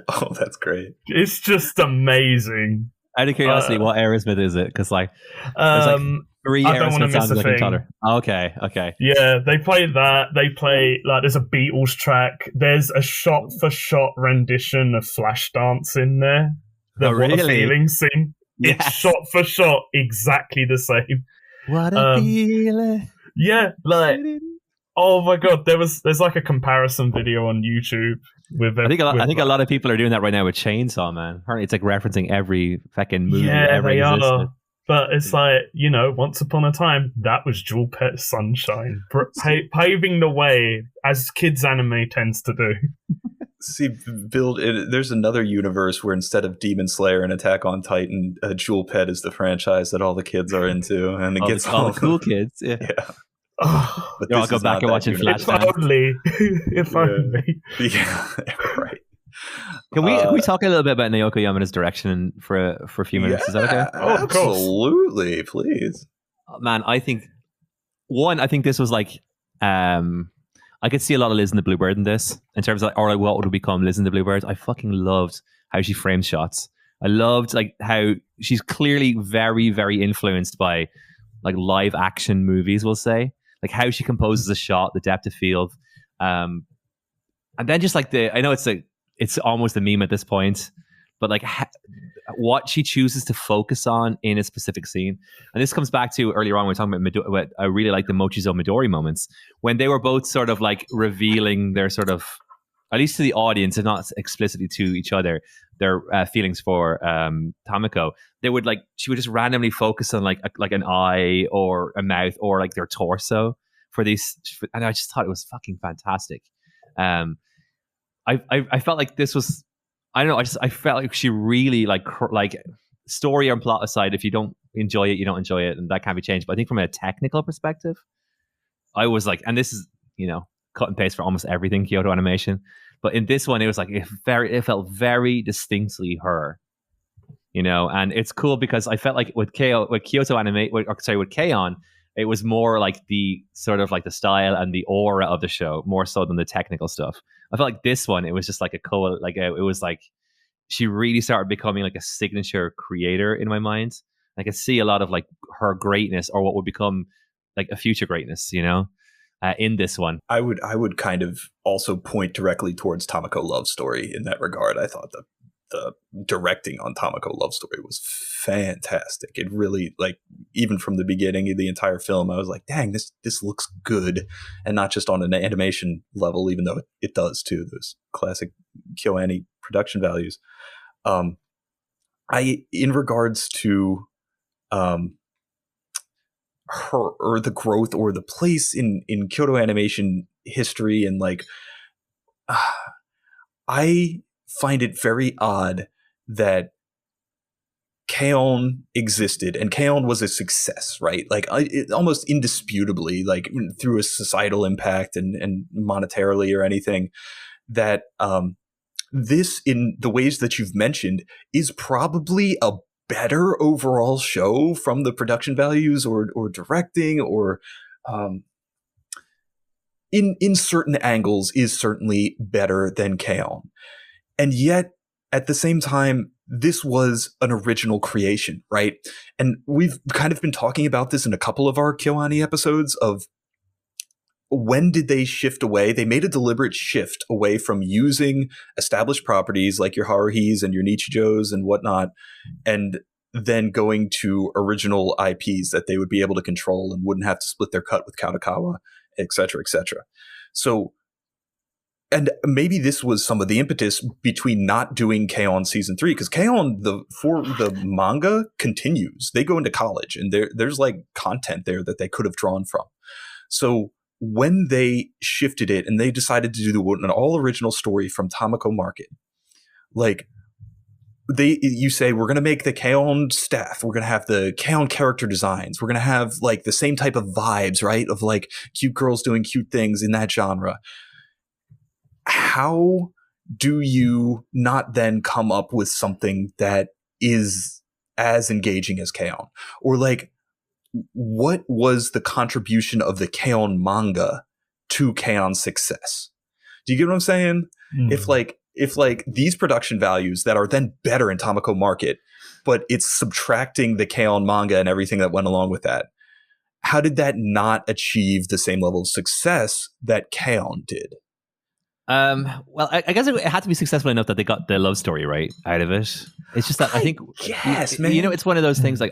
Oh, that's great. It's just amazing. Out of curiosity, what Aerosmith is it? Because like, there's like 3 Aerosmith songs like each other. Okay. Yeah, they play that. They play like there's a Beatles track. There's a shot-for-shot rendition of Flashdance in there. The What a Feeling scene. Yes. It's shot-for-shot exactly the same. What a feeling. Yeah, like Oh my god, there's like a comparison video on YouTube with. I think a lot of people are doing that right now with Chainsaw Man. Apparently, it's like referencing every fucking movie ever they existed. are. But it's like, once upon a time, that was Jewel Pet Sunshine, paving the way, as kids anime tends to do. See, there's another universe where instead of Demon Slayer and Attack on Titan, Jewel Pet is the franchise that all the kids are into, and it gets all the cool kids. Yeah. But I'll go back and watch it. If only. Yeah, right. Can we talk a little bit about Naoko Yamada's direction for a few minutes? Is that okay? Oh, absolutely, please. Man, I think this was like I could see a lot of Liz and the Bluebird in this, in terms of like, what would become Liz and the Bluebird. I fucking loved how she framed shots. I loved like how she's clearly very, very influenced by like live action movies, we'll say. Like how she composes a shot, the depth of field. And then just like I know it's almost a meme at this point, but like what she chooses to focus on in a specific scene. And this comes back to earlier on when we were talking about I really like the Mochizo Midori moments, when they were both sort of like revealing their sort of, at least to the audience and not explicitly to each other, their feelings for Tamako. She would just randomly focus on like an eye or a mouth or like their torso for these, and I just thought it was fucking fantastic. I felt like this was, I don't know, I felt like she really like story and plot aside, if you don't enjoy it, you don't enjoy it, and that can't be changed. But I think from a technical perspective, I was like, and this is, cut and paste for almost everything Kyoto Animation, but in this one, it was like it felt very distinctly her, and it's cool because I felt like with Kyoto Anime, with K-On!, it was more like the sort of like the style and the aura of the show, more so than the technical stuff. I felt like this one, it was just like it was like she really started becoming like a signature creator in my mind. I could see a lot of like her greatness, or what would become like a future greatness, in this one. I would kind of also point directly towards Tamako Love Story in that regard. I thought the directing on Tamako Love Story was fantastic. It really, like, even from the beginning of the entire film, I was like, dang, this looks good, and not just on an animation level, even though it does too, those classic kyo-ani production values. In regards to her, or the growth or the place in Kyoto animation history, and like I find it very odd that K-On! Existed, and K-On! Was a success, right? Like almost indisputably, like through a societal impact and monetarily or anything, that this, in the ways that you've mentioned, is probably a better overall show from the production values or directing, or in certain angles is certainly better than K-On!. And yet, at the same time, this was an original creation, right? And we've kind of been talking about this in a couple of our kyo-ani episodes of when did they shift away? They made a deliberate shift away from using established properties like your Haruhis and your Nichijos and whatnot, and then going to original IPs that they would be able to control and wouldn't have to split their cut with Kadokawa, et cetera, et cetera. So, and maybe this was some of the impetus between not doing K-On! Season 3, because K-On! For the manga continues. They go into college, and there's like content there that they could have drawn from. So when they shifted it and they decided to do an all original story from Tamako Market, like you say, we're going to make the K-On! Staff, we're going to have the K-On! Character designs, we're going to have like the same type of vibes, right? Of like cute girls doing cute things in that genre. How do you not then come up with something that is as engaging as K-On!? Or like, what was the contribution of the K-On! Manga to K-On!'s success? Do you get what I'm saying? If like these production values that are then better in Tamako Market, but it's subtracting the K-On! Manga and everything that went along with that, how did that not achieve the same level of success that K-On! did? Well, I guess it had to be successful enough that they got the love story right out of it. It's just that I think, yes, man. It's one of those things like,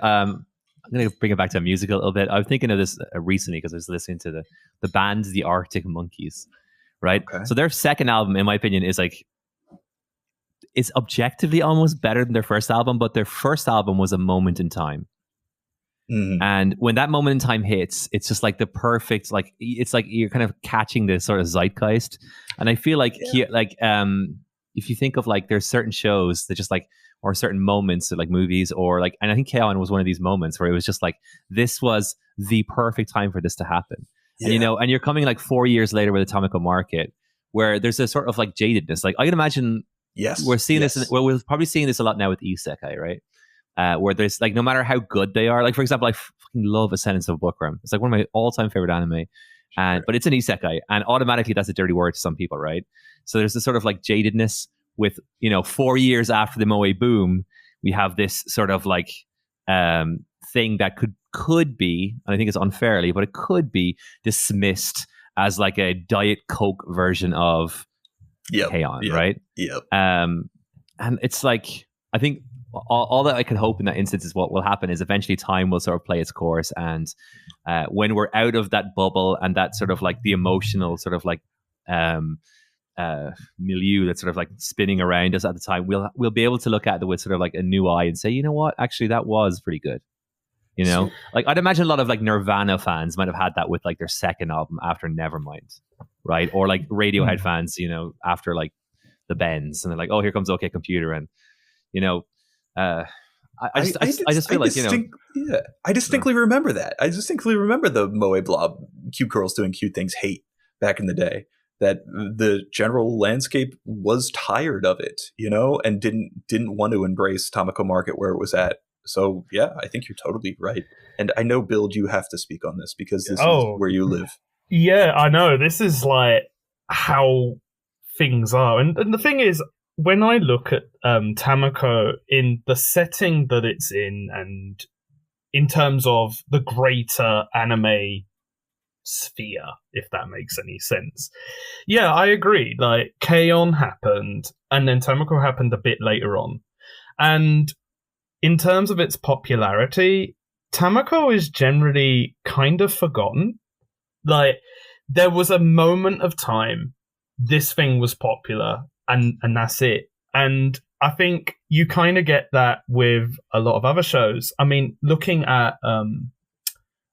I'm going to bring it back to a musical a little bit. I was thinking of this recently because I was listening to the band the Arctic Monkeys, right? Okay. So their second album, in my opinion, is like, it's objectively almost better than their first album, but their first album was a moment in time. Mm-hmm. And when that moment in time hits, it's just like the perfect, like, it's like you're kind of catching this sort of zeitgeist. And I feel like, if you think of like, there's certain shows that just like, or certain moments of like movies or like, and I think kyo-ani was one of these moments where it was just like, this was the perfect time for this to happen. Yeah. And, you know, and you're coming like 4 years later with the Tamako Market, where there's a sort of like jadedness. Like I can imagine, we're seeing this, we're probably seeing this a lot now with isekai, right? Where there's like, no matter how good they are, like for example, I fucking love Ascendance of Bookworm. It's like one of my all-time favorite anime, but it's an isekai, and automatically that's a dirty word to some people, right? So there's this sort of like jadedness with, you know, 4 years after the moe boom, we have this sort of like thing that could be, and I think it's unfairly, but it could be dismissed as like a Diet Coke version of kyo-ani, right? Yep. And it's like, I think all that I can hope in that instance is what will happen is eventually time will sort of play its course, and when we're out of that bubble and that sort of like the emotional sort of like milieu that's sort of like spinning around us at the time, we'll be able to look at it with sort of like a new eye and say, you know what, actually that was pretty good. You know, like I'd imagine a lot of like Nirvana fans might have had that with like their second album after Nevermind, right? Or like Radiohead fans, you know, after like the Bends, and they're like, oh, here comes OK Computer, and you know, I just feel like, you know, I distinctly remember that. I distinctly remember the Moe Blob cute girls doing cute things hate back in the day. That the general landscape was tired of it, you know, and didn't want to embrace Tamako Market where it was at. So yeah, I think you're totally right. And I know, Bill, you have to speak on this because this is where you live. Yeah, I know. This is like how things are. And the thing is, when I look at Tamako in the setting that it's in, and in terms of the greater anime sphere, if that makes any sense. Yeah, I agree. Like, K-On! Happened, and then Tamako happened a bit later on. And in terms of its popularity, Tamako is generally kind of forgotten. Like, there was a moment of time, this thing was popular, and that's it. And I think you kind of get that with a lot of other shows. I mean, looking at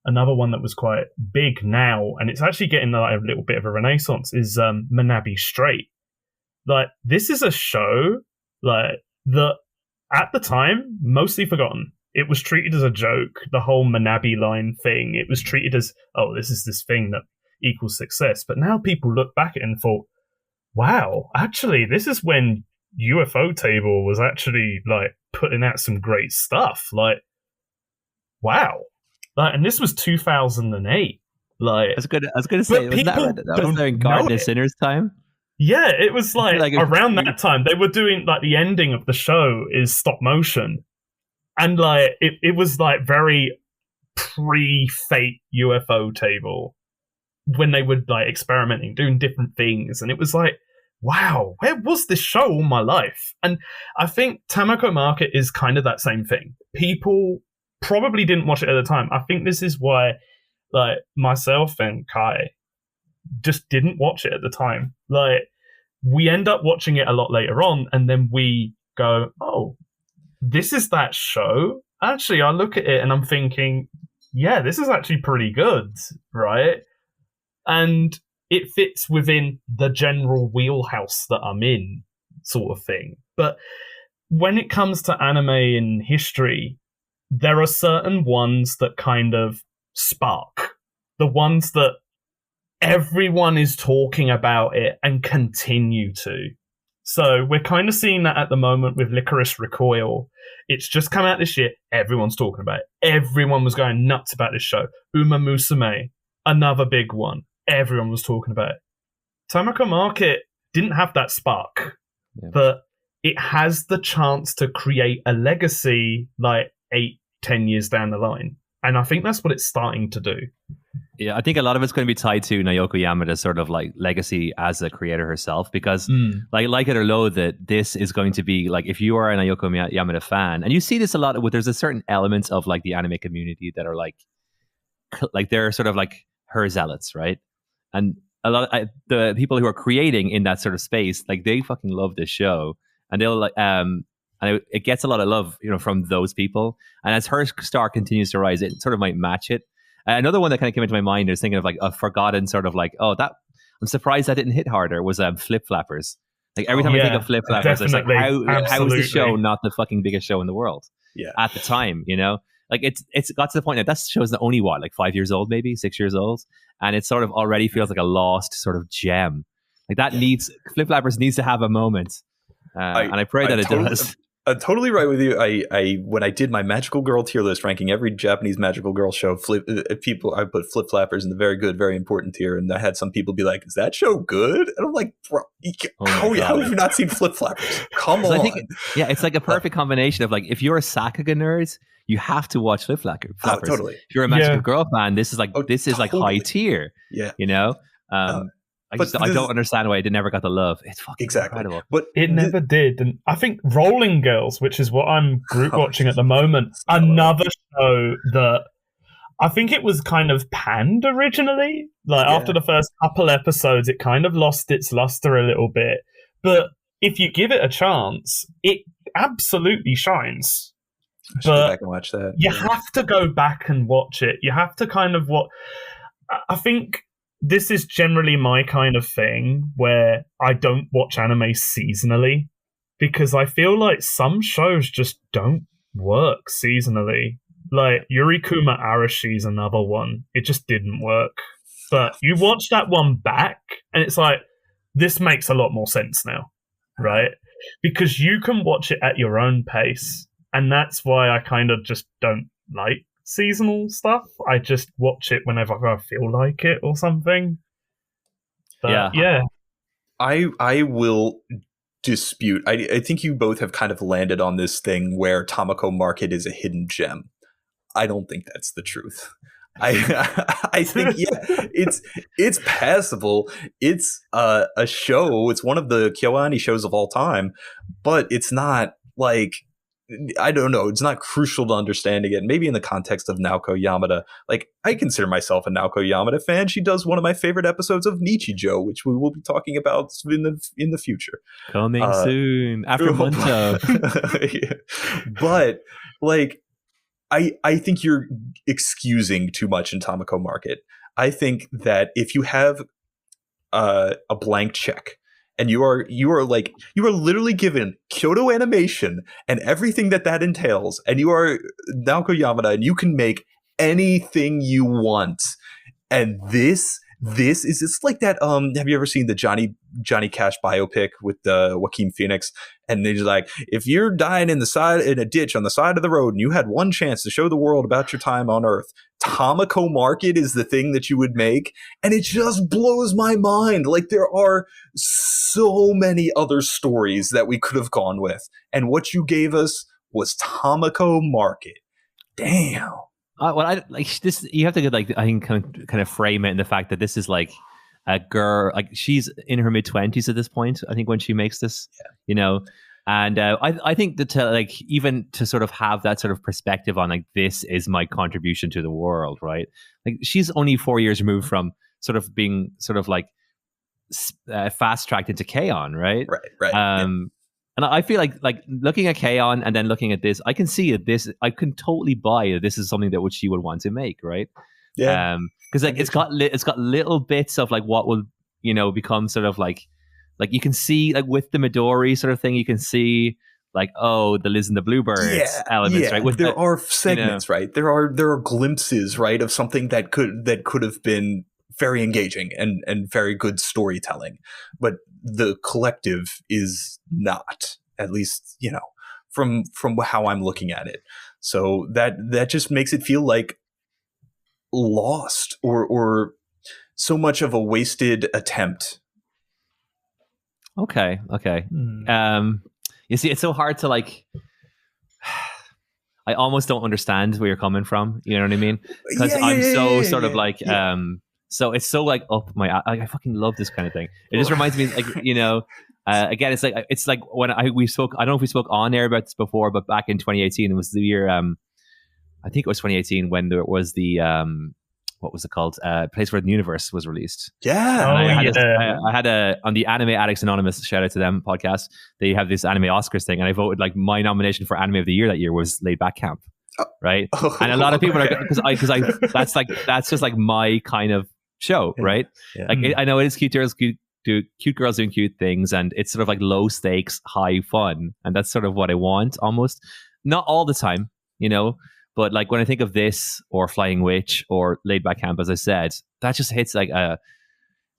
another one that was quite big now, and it's actually getting like a little bit of a renaissance, is Manabi Straight. Like, this is a show like that at the time mostly forgotten. It was treated as a joke, the whole Manabi line thing. It was treated as, oh, this is this thing that equals success. But now people look back at it and thought, wow, actually, this is when ufotable was actually like putting out some great stuff. Like, wow. Like, and this was 2008. Like, I was gonna say, was that was during Garden of Sinners time? Yeah, it was like around that time. They were doing like the ending of the show is stop motion, and like it was like very pre-Fate ufotable when they were like experimenting, doing different things, and it was like, wow, where was this show all my life? And I think Tamako Market is kind of that same thing. People probably didn't watch it at the time. I think this is why, like, myself and Kai just didn't watch it at the time. Like, we end up watching it a lot later on, and then we go, oh, this is that show? Actually, I look at it and I'm thinking, yeah, this is actually pretty good, right? And it fits within the general wheelhouse that I'm in, sort of thing. But when it comes to anime in history, there are certain ones that kind of spark. The ones that everyone is talking about it and continue to. So we're kind of seeing that at the moment with Licorice Recoil. It's just come out this year. Everyone's talking about it. Everyone was going nuts about this show. Uma Musume, another big one. Everyone was talking about it. Tamako Market didn't have that spark, but it has the chance to create a legacy like 8-10 years down the line. And I think that's what it's starting to do. Yeah, I think a lot of it's going to be tied to Naoko Yamada's sort of like legacy as a creator herself, because like it or loathe it, this is going to be like, if you are a Naoko Yamada fan, and you see this a lot with, there's a certain element of like the anime community that are like they're sort of like her zealots, right? And a lot of the people who are creating in that sort of space, like they fucking love this show, and they'll like and it gets a lot of love, you know, from those people. And as her star continues to rise, it sort of might match it. Another one that kind of came into my mind is thinking of like a forgotten sort of like, oh, that I'm surprised that didn't hit harder, was Flip Flappers. Like every time I think of Flip Flappers, it's like, how is the show not the fucking biggest show in the world at the time, you know? Like it's got to the point that show's only what, like 5 years old, maybe 6 years old, and it sort of already feels like a lost sort of gem. Like that Flip Flappers needs to have a moment, and I pray that it does. I'm totally right with you. I when I did my magical girl tier list, ranking every Japanese magical girl show, I put Flip Flappers in the very good, very important tier, and I had some people be like, "Is that show good?" And I'm like, "Bro, how have you not seen Flip Flappers? Come on!" I think, it's like a perfect combination of like, if you're a Sakuga nerd, you have to watch Flip Flappers. Totally. If you're a magical girl fan, this is like like high tier. Yeah, you know. I don't understand why it never got the love. It's fucking incredible. But it never did. And I think Rolling Girls, which is what I'm group watching at the moment, another show that I think it was kind of panned originally. Like after the first couple episodes, it kind of lost its luster a little bit. But if you give it a chance, it absolutely shines. I should go back and watch that. You have to go back and watch it. You have to kind of I think this is generally my kind of thing where I don't watch anime seasonally, because I feel like some shows just don't work seasonally. Like Yurikuma Arashi is another one. It just didn't work. But you watch that one back and it's like, this makes a lot more sense now, right? Because you can watch it at your own pace. And that's why I kind of just don't like seasonal stuff. I just watch it whenever I feel like it or something. But I will dispute. I think you both have kind of landed on this thing where Tamako Market is a hidden gem. I don't think that's the truth. I think it's passable. It's a show. It's one of the kyo-ani shows of all time, but it's not like, I don't know, it's not crucial to understanding it. Maybe in the context of Naoko Yamada, like I consider myself a Naoko Yamada fan. She does one of my favorite episodes of _Nichijou, which we will be talking about in the future. Coming soon after Munto. But like, I think you're excusing too much in Tamako Market. I think that if you have a blank check, and you are literally given Kyoto Animation and everything that entails, and you are Naoko Yamada, and you can make anything you want. And this is, it's like that. Have you ever seen the Johnny Cash biopic with Joaquin Phoenix? And they're like, if you're dying in a ditch on the side of the road, and you had one chance to show the world about your time on Earth, Tamako Market is the thing that you would make. And it just blows my mind. Like, there are so many other stories that we could have gone with, and what you gave us was Tamako Market. Damn. Well, I like this. You have to get like, I think kind of frame it in the fact that this is like a girl, like she's in her mid-20s at this point, I think, when she makes this, you know. And I think that like, even to sort of have that sort of perspective on like, this is my contribution to the world, right? Like, she's only 4 years removed from sort of being sort of like fast tracked into K-On, right? Right. And I feel like looking at K-On and then looking at this, I can see that this, I can totally buy that this is something that which she would want to make, right? Yeah. Because like it's got little bits of like what will, you know, become sort of like you can see like with the Midori sort of thing, you can see like, oh, the Liz and the Bluebirds elements, right? There are segments, you know, right? There are glimpses, right, of something that could have been very engaging and very good storytelling, but the collective is not, at least, you know, from how I'm looking at it. So that just makes it feel like lost or so much of a wasted attempt. Okay. You see, it's so hard to like, I almost don't understand where you're coming from. You know what I mean? Because Yeah, I'm yeah, so yeah, sort of yeah, like yeah. so it's so like up my I fucking love this kind of thing. It just reminds me like again it's like when we spoke, I don't know if we spoke on air about this before, but back in 2018 it was the year I think it was 2018 when there was the what was it called? Place Where the Universe was released. Yeah. And Oh, I had on the Anime Addicts Anonymous, shout out to them podcast. They have this anime Oscars thing, and I voted like my nomination for anime of the year that year was _Camp, right? Oh, and a lot of people okay. are because I that's just like my kind of show, right? Yeah. Like I know it is cute girls doing cute things, and it's sort of like low stakes, high fun, and that's sort of what I want almost. Not all the time, you know. But like when I think of this or Flying Witch or Laid Back Camp, as I said, that just hits like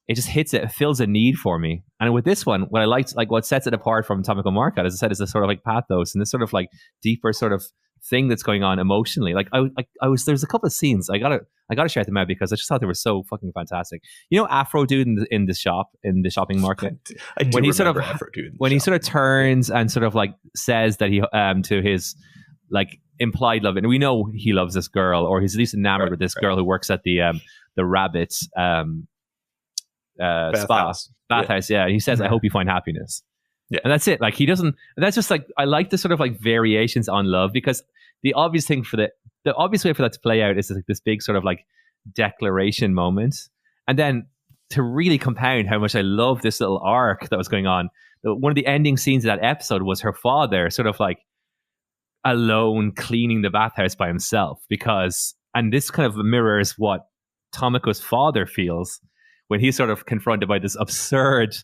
it fills a need for me. And with this one, what I liked, like what sets it apart from Tamako Market, as I said, is this sort of like pathos and this sort of like deeper sort of thing that's going on emotionally. Like there's a couple of scenes I gotta shout them out because I just thought they were so fucking fantastic. You know, Afro Dude in the shopping market. I do when he remember Afro Dude. When he sort of turns and sort of like says that he to his like implied love, and we know he loves this girl, or he's at least enamored with this girl who works at the Rabbits bathhouse. Yeah, and he says, "I hope you find happiness." Yeah, and that's it. Like he doesn't. That's just like I like the sort of like variations on love, because the obvious thing for the obvious way for that to play out is like this big sort of like declaration moment, and then to really compound how much I love this little arc that was going on. One of the ending scenes of that episode was her father sort of like alone cleaning the bathhouse by himself, and this kind of mirrors what Tamako's father feels when he's sort of confronted by this absurd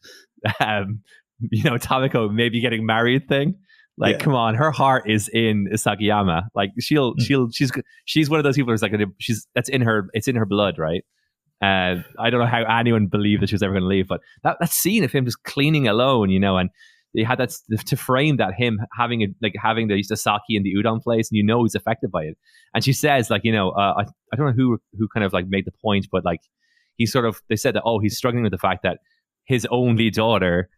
Tamako maybe getting married thing. Like, come on, her heart is in Isagayama. Like she's one of those people who's like it's in her blood, right? I don't know how anyone believed that she was ever going to leave, but that scene of him just cleaning alone, and they had that to frame that him having the sake and the udon place, and he's affected by it. And she says, like, I don't know who kind of like made the point, but like they said that, oh, he's struggling with the fact that his only daughter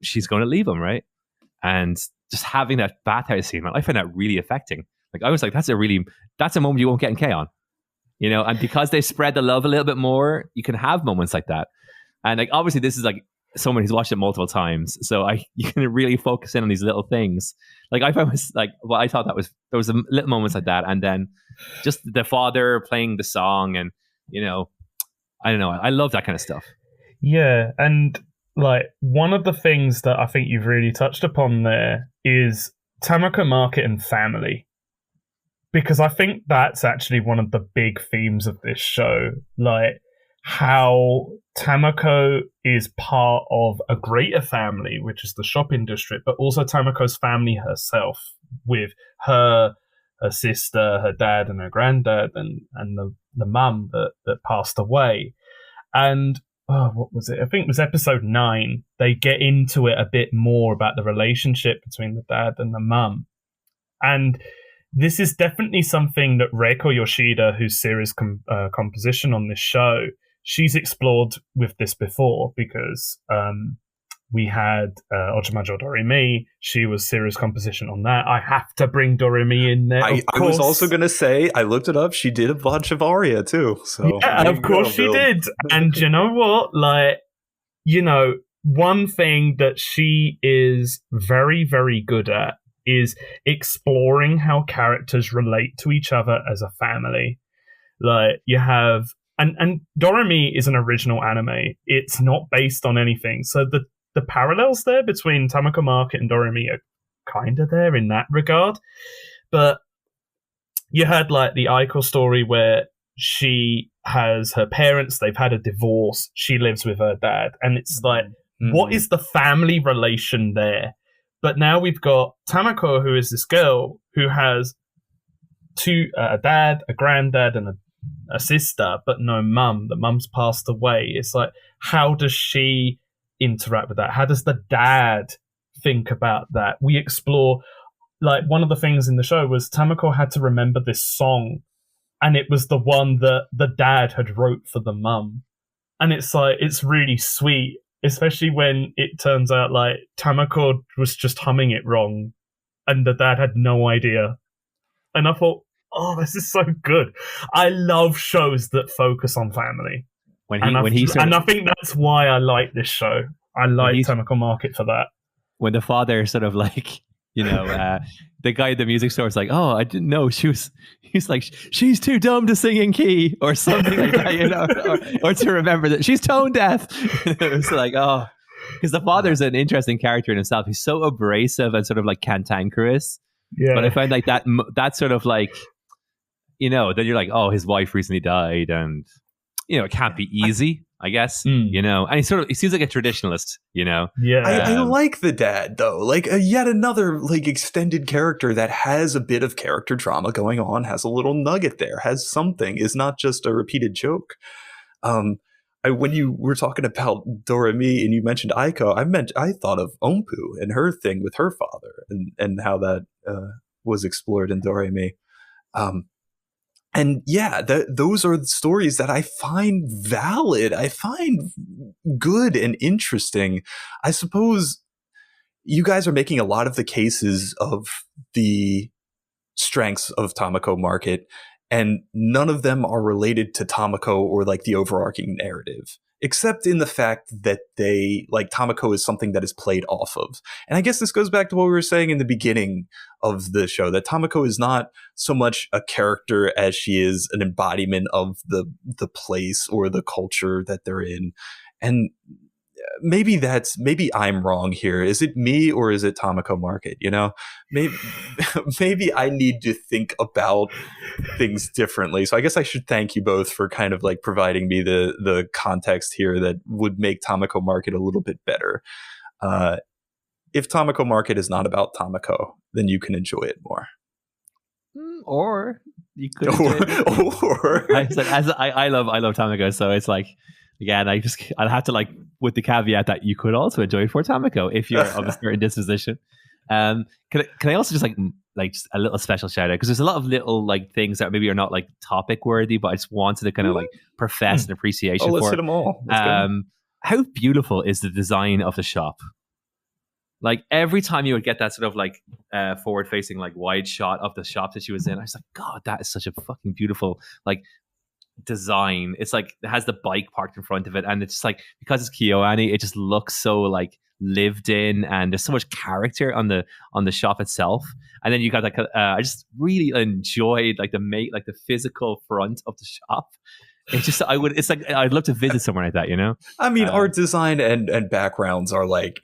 she's going to leave him, right? And just having that bathhouse scene, I find that really affecting. Like I was like, that's a moment you won't get in K-On! And because they spread the love a little bit more, you can have moments like that. And like obviously this is like someone who's watched it multiple times, so you can really focus in on these little things. Like I thought there was little moments like that, and then just the father playing the song, and I don't know, I love that kind of stuff. Yeah, and like one of the things that I think you've really touched upon there is Tamako Market and family, because I think that's actually one of the big themes of this show, like how Tamako is part of a greater family, which is the shopping district, but also Tamako's family herself, with her sister, her dad, and her granddad, and the mum that passed away. And what was it? I think it was episode 9. They get into it a bit more about the relationship between the dad and the mum. And this is definitely something that Reiko Yoshida, who's series composition on this show, she's explored with this before, because we had Ojimajo Doremi. She was series composition on that. I have to bring Doremi in there. I was also going to say, I looked it up. She did a bunch of Aria too. So yeah, of course she did. And you know what? Like, one thing that she is very, very good at is exploring how characters relate to each other as a family. Like you have, and Doremi is an original anime. It's not based on anything. So the parallels there between Tamako Market and Doremi are kind of there in that regard. But you had like the Aiko story where she has her parents, they've had a divorce, she lives with her dad. And it's like, what is the family relation there? But now we've got Tamako, who is this girl who has a dad, a granddad, and a sister, but no mum. The mum's passed away. It's like, how does she interact with that? How does the dad think about that? We explore, like, one of the things in the show was Tamako had to remember this song, and it was the one that the dad had wrote for the mum. And it's like, it's really sweet, especially when it turns out like Tamako was just humming it wrong and the dad had no idea And I thought, oh, this is so good. I love shows that focus on family. And I think that's why I like this show. I like Tamako Market for that. When the father sort of like, the guy at the music store is like, oh, I didn't know he's like, she's too dumb to sing in key or something like that, or to remember that she's tone deaf. It's like, oh, because the father's an interesting character in himself. He's so abrasive and sort of like cantankerous. Yeah. But I find like that sort of like, then you're like, oh, his wife recently died and, it can't be easy, I guess, and he seems like a traditionalist, Yeah. I like the dad, though. Like, yet another, like, extended character that has a bit of character drama going on, has a little nugget there, has something, is not just a repeated joke. When you were talking about 𝓈𝒶𝓇𝓈 and you mentioned Aiko, I thought of 𝓈𝒶𝓇𝓈 and her thing with her father and how that was explored in 𝓈𝒶𝓇𝓈. And yeah, those are the stories that I find valid. I find good and interesting. I suppose you guys are making a lot of the cases of the strengths of Tamako Market, and none of them are related to Tamako or like the overarching narrative, except in the fact that Tamako is something that is played off of. And I guess this goes back to what we were saying in the beginning of the show, that Tamako is not so much a character as she is an embodiment of the place or the culture that they're in. And maybe I'm wrong here. Is it me or is it Tamako Market? Maybe I need to think about things differently. So I guess I should thank you both for kind of like providing me the context here that would make Tamako Market a little bit better. If Tamako Market is not about Tamako, then you can enjoy it more. Or you could. I love Tamako, so it's like, again, I'll have to like with the caveat that you could also enjoy it for Tamako if you're of a certain disposition. Can I also just like just a little special shout out, because there's a lot of little like things that maybe are not like topic worthy, but I just wanted to kind of like profess an appreciation let's for. hit them all. How beautiful is the design of the shop? Like every time you would get that sort of like forward facing like wide shot of the shop that she was in, I was like, God, that is such a fucking beautiful like design. It's like it has the bike parked in front of it, and it's just like, because it's kyo-ani, it just looks so like lived in, and there's so much character on the shop itself. And then you got like I just really enjoyed like the physical front of the shop. It's just I'd love to visit somewhere like that, I mean, art design and backgrounds are like,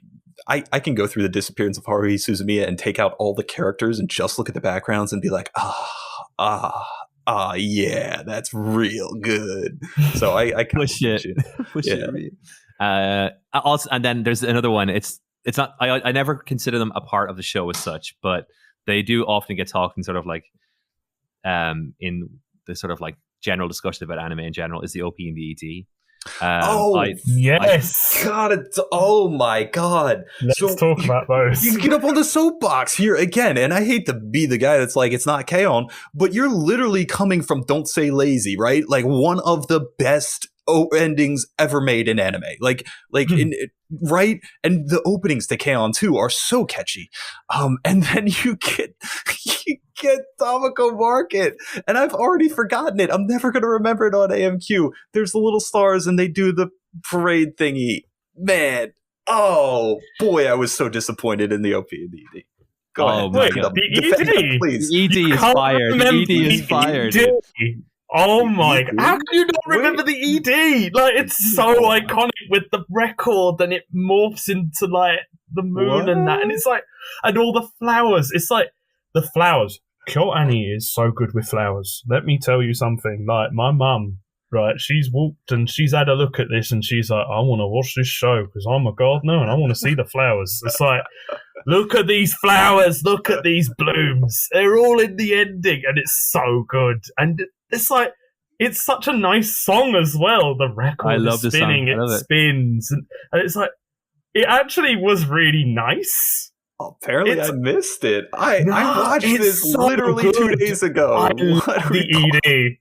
I can go through the Disappearance of Haruhi Suzumiya and take out all the characters and just look at the backgrounds and be like, yeah, that's real good. So I push it. Also, and then there's another one. It's not. I never consider them a part of the show as such, but they do often get talked in sort of like, in the sort of like general discussion about anime in general, is the OP and the ED. Yes. Oh my God. Let's talk about those. You get up on the soapbox here again, and I hate to be the guy that's like, it's not K-On!, but you're literally coming from Don't Say Lazy, right? Like one of the best endings ever made in anime. Right? And the openings to K-On! Too are so catchy. And then you get Tamako Market, and I've already forgotten it. I'm never going to remember it on AMQ. There's the little stars and they do the parade thingy. Man, oh boy, I was so disappointed in the OP and the ED. Go ahead. Wait, the ED? Please. The ED is fired. The ED is fired. Oh my God. How can you not remember the ED? Like, it's so iconic with the record, and it morphs into like the moon and that. And it's like, and all the flowers. It's like the flowers. kyo-ani is so good with flowers. Let me tell you something. Like, my mum, right, she's walked and she's had a look at this and she's like, I want to watch this show because I'm a gardener and I want to see the flowers. It's like, look at these flowers, look at these blooms. They're all in the ending and it's so good. And it's like, it's such a nice song as well. The record is spinning, it spins. And it's like, it actually was really nice. Apparently I missed it. I watched this so literally good. 2 days ago. I love the ED.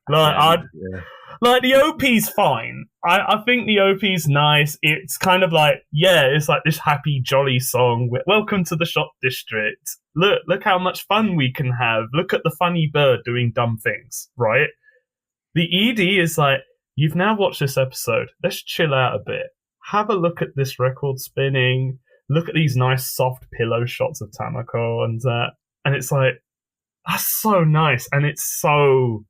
Like, the OP's fine. I think the OP's nice. It's kind of like, it's like this happy, jolly song. Welcome to the Shop District. look how much fun we can have. Look at the funny bird doing dumb things, right? The ED is like, you've now watched this episode. Let's chill out a bit. Have a look at this record spinning. Look at these nice soft pillow shots of Tamako and that. And it's like, that's so nice. And it's so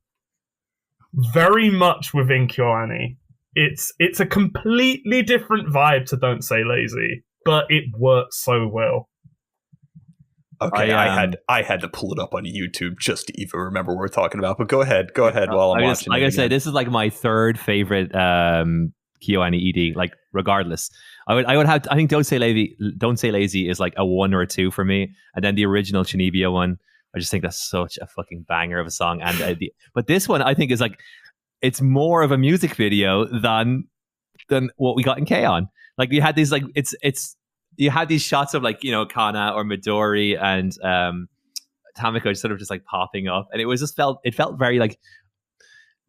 very much within kyo-ani. It's a completely different vibe to Don't Say Lazy, but it works so well. Okay, I had to pull it up on YouTube just to even remember what we're talking about. But go ahead while I'm watching. Like I say, this is like my third favorite kyo-ani ED. Like regardless, I think Don't Say Lazy is like a 1 or a 2 for me, and then the original Chunibyo one. I just think that's such a fucking banger of a song. And but this one I think is like, it's more of a music video than what we got in K-On! Like you had these like you had these shots of like, you know, Kana or Midori and Tamako sort of just like popping up, and it felt very like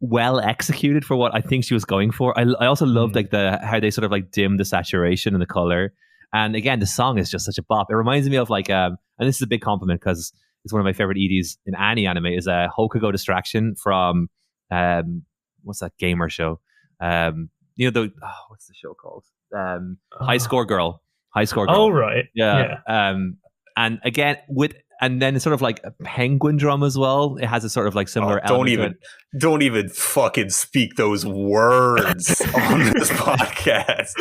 well executed for what I think she was going for. I also loved like how they sort of like dimmed the saturation and the color, and again the song is just such a bop. It reminds me of like and this is a big compliment because it's one of my favorite EDs in any anime, is a Hokugo Distraction from what's that gamer show? You know, what's the show called? High Score Girl. Oh, right. Yeah. And again, and then it's sort of like a penguin drum as well. It has a sort of like similar element. Don't even fucking speak those words on this podcast.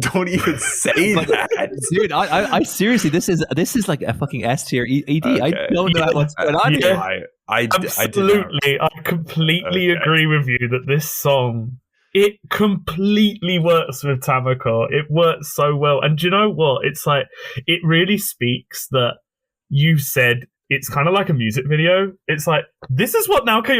Don't even say that, dude. I seriously, this is like a fucking S tier ED. Okay. I don't know what's going on here. Absolutely, I completely agree with you that this song, it completely works with Tamako. It works so well. And do you know what? It's like, it really speaks that you said it's kind of like a music video. It's like, this is what Naoko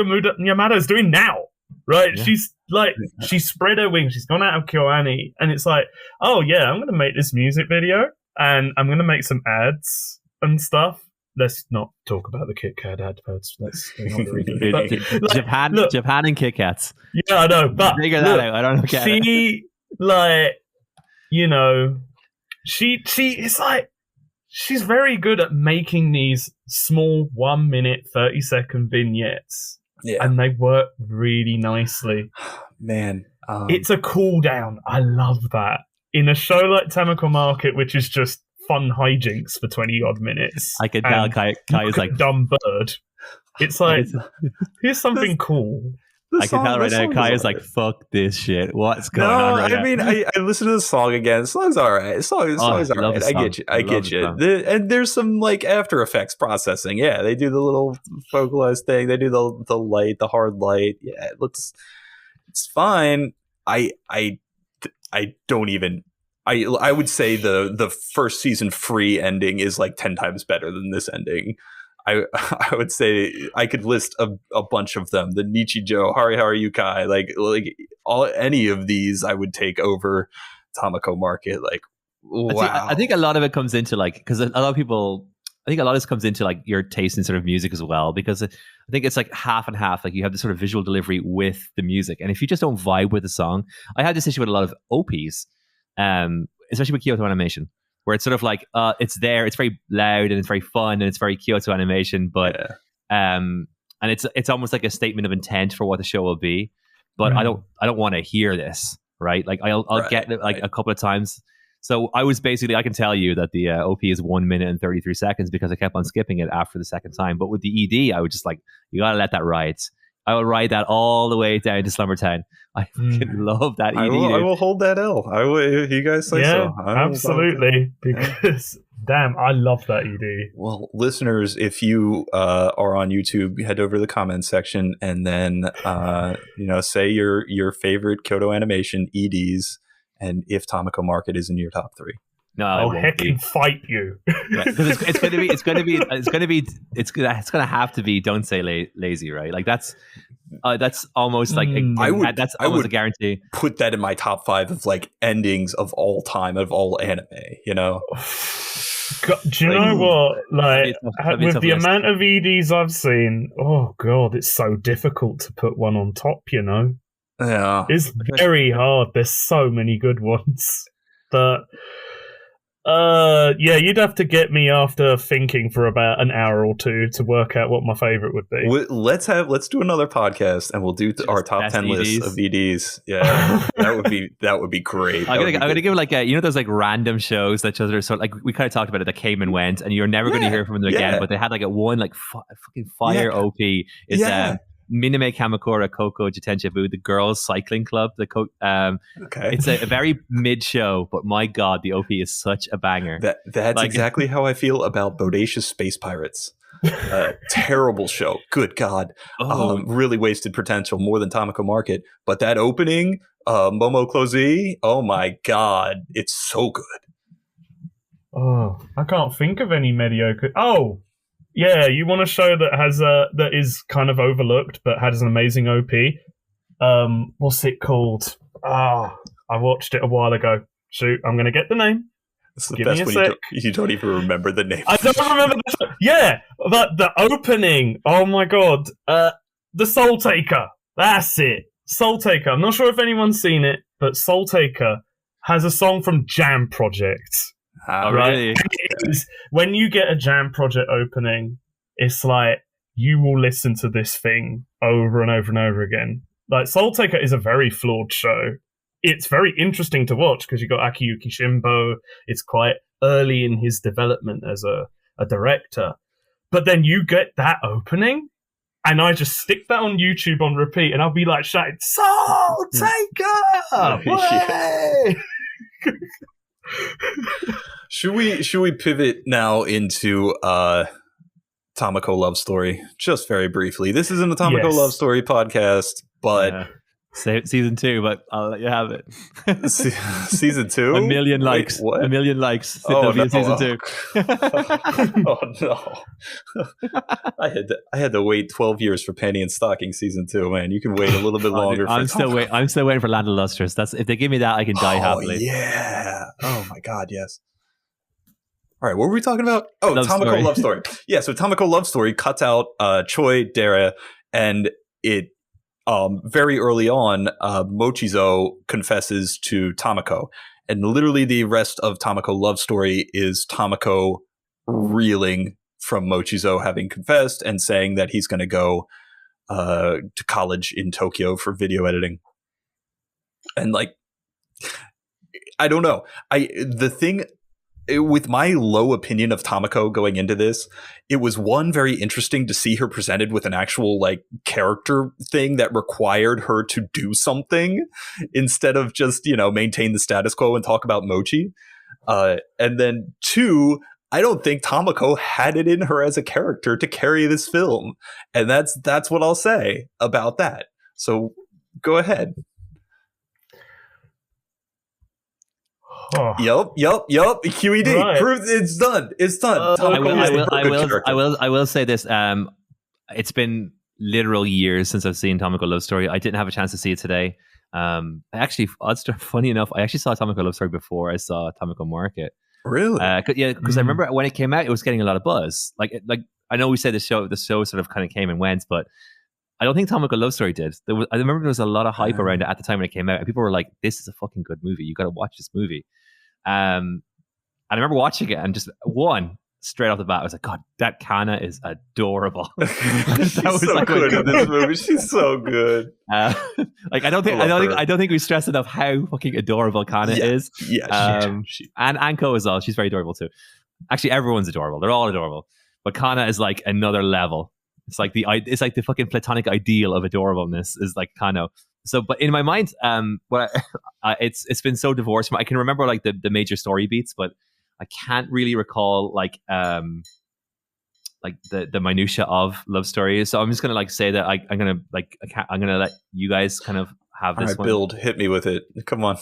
Yamada is doing now, right? Yeah. She's like, she spread her wings. She's gone out of kyo-ani. And it's like, oh yeah, I'm going to make this music video and I'm going to make some ads and stuff. Let's not talk about the Kit Kat adverts. Let's Japan and Kit Kats. Yeah, I know. But figure that out. I don't know. She like, you know, it's like, she's very good at making these small 1 minute, 30-second vignettes. Yeah. And they work really nicely. Man. It's a cool down. I love that. In a show like Tamako Market, which is just fun hijinks for 20 odd minutes. I can tell Kai is like dumb bird. It's like, here's something cool. I can tell right now Kai is like, fuck this shit. What's going on right now? I mean, I listened to the song again. The song's all right. The song's all right. I get you. And there's some like After Effects processing. Yeah, they do the little focalized thing. They do the light, the hard light. Yeah, it's fine. I don't even. I would say the first season free ending is like 10 times better than this ending. I would say I could list a bunch of them. The Nichijou, Hari Yukai, like any of these I would take over Tamako Market. Like, wow. I think a lot of it comes into like, because a lot of people, I think a lot of this comes into like your taste in sort of music as well, because I think it's like half and half. Like you have the sort of visual delivery with the music, and if you just don't vibe with the song, I had this issue with a lot of OPs, especially with Kyoto Animation, where it's sort of like it's there, it's very loud and it's very fun and it's very Kyoto Animation, but and it's almost like a statement of intent for what the show will be. But I don't want to hear this, right? Like I'll get it like a couple of times. So I was basically, I can tell you that the OP is 1 minute and 33 seconds because I kept on skipping it after the second time. But with the ED, I would just like, you gotta let that ride. I will ride that all the way down to Slumber Town. I fucking love that ED. I will hold that L. I will, if you guys say so. Absolutely. Because damn, I love that ED. Well, listeners, if you are on YouTube, head over to the comments section and then say your favorite Kyoto Animation EDs and if Tamako Market is in your top 3. No, I'll heckin' fight you. Because it's gonna have to be Don't Say Lazy, right? Like that's almost like I would a guarantee. Put that in my top 5 of like endings of all time of all anime. You know. God, do you know what? Like with the amount of EDs I've seen, oh god, it's so difficult to put one on top. You know. Yeah, it's very hard. There's so many good ones, but Yeah, you'd have to get me after thinking for about an hour or two to work out what my favorite would be. Let's do another podcast, and we'll do our top 10 lists of EDs. Yeah, that would be great. I'm gonna give like those like random shows that just are sort of like we kind of talked about it that came and went, and you're never going to hear from them again. But they had like one like fucking fire OP. It's 𝓈𝒶𝓶𝓇𝓇𝑒𝒹, the girls cycling club. It's a very mid show, but my god, the OP is such a banger. That's like, exactly how I feel about Bodacious Space Pirates. Terrible show. Good god. Really wasted potential, more than Tamako Market. But that opening, 𝓈𝒶𝓇𝓇𝓒, oh my god, it's so good. Oh, I can't think of any mediocre. Oh, yeah, you want a show that has that is kind of overlooked but has an amazing OP. What's it called? I watched it a while ago. Shoot, I'm gonna get the name. It's the best when you don't even remember the name. I don't remember the opening. Oh my god. The Soul Taker. That's it. Soul Taker. I'm not sure if anyone's seen it, but Soul Taker has a song from Jam Project. Really? When you get a Jam Project opening, it's like you will listen to this thing over and over and over again. Like Soul Taker is a very flawed show. It's very interesting to watch because you got Akiyuki Shimbo. It's quite early in his development as a director. But then you get that opening, and I just stick that on YouTube on repeat, and I'll be like shouting, Soul Taker! Way! Should we pivot now into Tamako Love Story just very briefly? This isn't a Tamako Love Story podcast, but season 2, but I'll let you have it. Season 2? 1 million likes. Wait, what? 1 million likes. Oh, no. Season 2. Oh no! I had to wait 12 years for Panty and Stocking season 2. Man, you can wait a little bit longer. I'm still waiting for Land of Lustrous. That's if they give me that, I can die happily. Yeah. Oh my god, yes. All right, what were we talking about? Oh, Tamako Love Story. Yeah, so Tamako Love Story cuts out 𝓁𝒃𝓃𝓄𝓈, and it very early on, Mochizo confesses to Tamako, and literally the rest of Tamako Love Story is Tamako reeling from Mochizo having confessed and saying that he's going to go to college in Tokyo for video editing. And like, I don't know. With my low opinion of Tamako going into this, it was very interesting to see her presented with an actual like character thing that required her to do something instead of just, maintain the status quo and talk about Mochi. And then 2, I don't think Tamako had it in her as a character to carry this film. And that's what I'll say about that. So go ahead. Oh. Yup. QED. Right. Proved it's done. It's done. I will say this. It's been literal years since I've seen Tamako Love Story. I didn't have a chance to see it today. Funny enough, I actually saw Tamako Love Story before I saw Tamako Market. Really? Because I remember when it came out, it was getting a lot of buzz. Like I know we said the show sort of kind of came and went, but I don't think Tamako Love Story did. I remember there was a lot of hype around it at the time when it came out, and people were like, "This is a fucking good movie. You got to watch this movie." And I remember watching it, and just straight off the bat, I was like, "God, that Kana is adorable." She's so good in this movie. She's so good. I don't think we stress enough how fucking adorable Kana is. Yeah, and Anko as well. She's very adorable too. Actually, everyone's adorable. They're all adorable, but Kana is like another level. It's like the fucking platonic ideal of adorableness is like Kano. So, but in my mind, it's been so divorced from. I can remember like the major story beats, but I can't really recall like the minutia of Love Story. So I'm just gonna like say that I'm gonna let you guys kind of have this. All right, Build, hit me with it. Come on.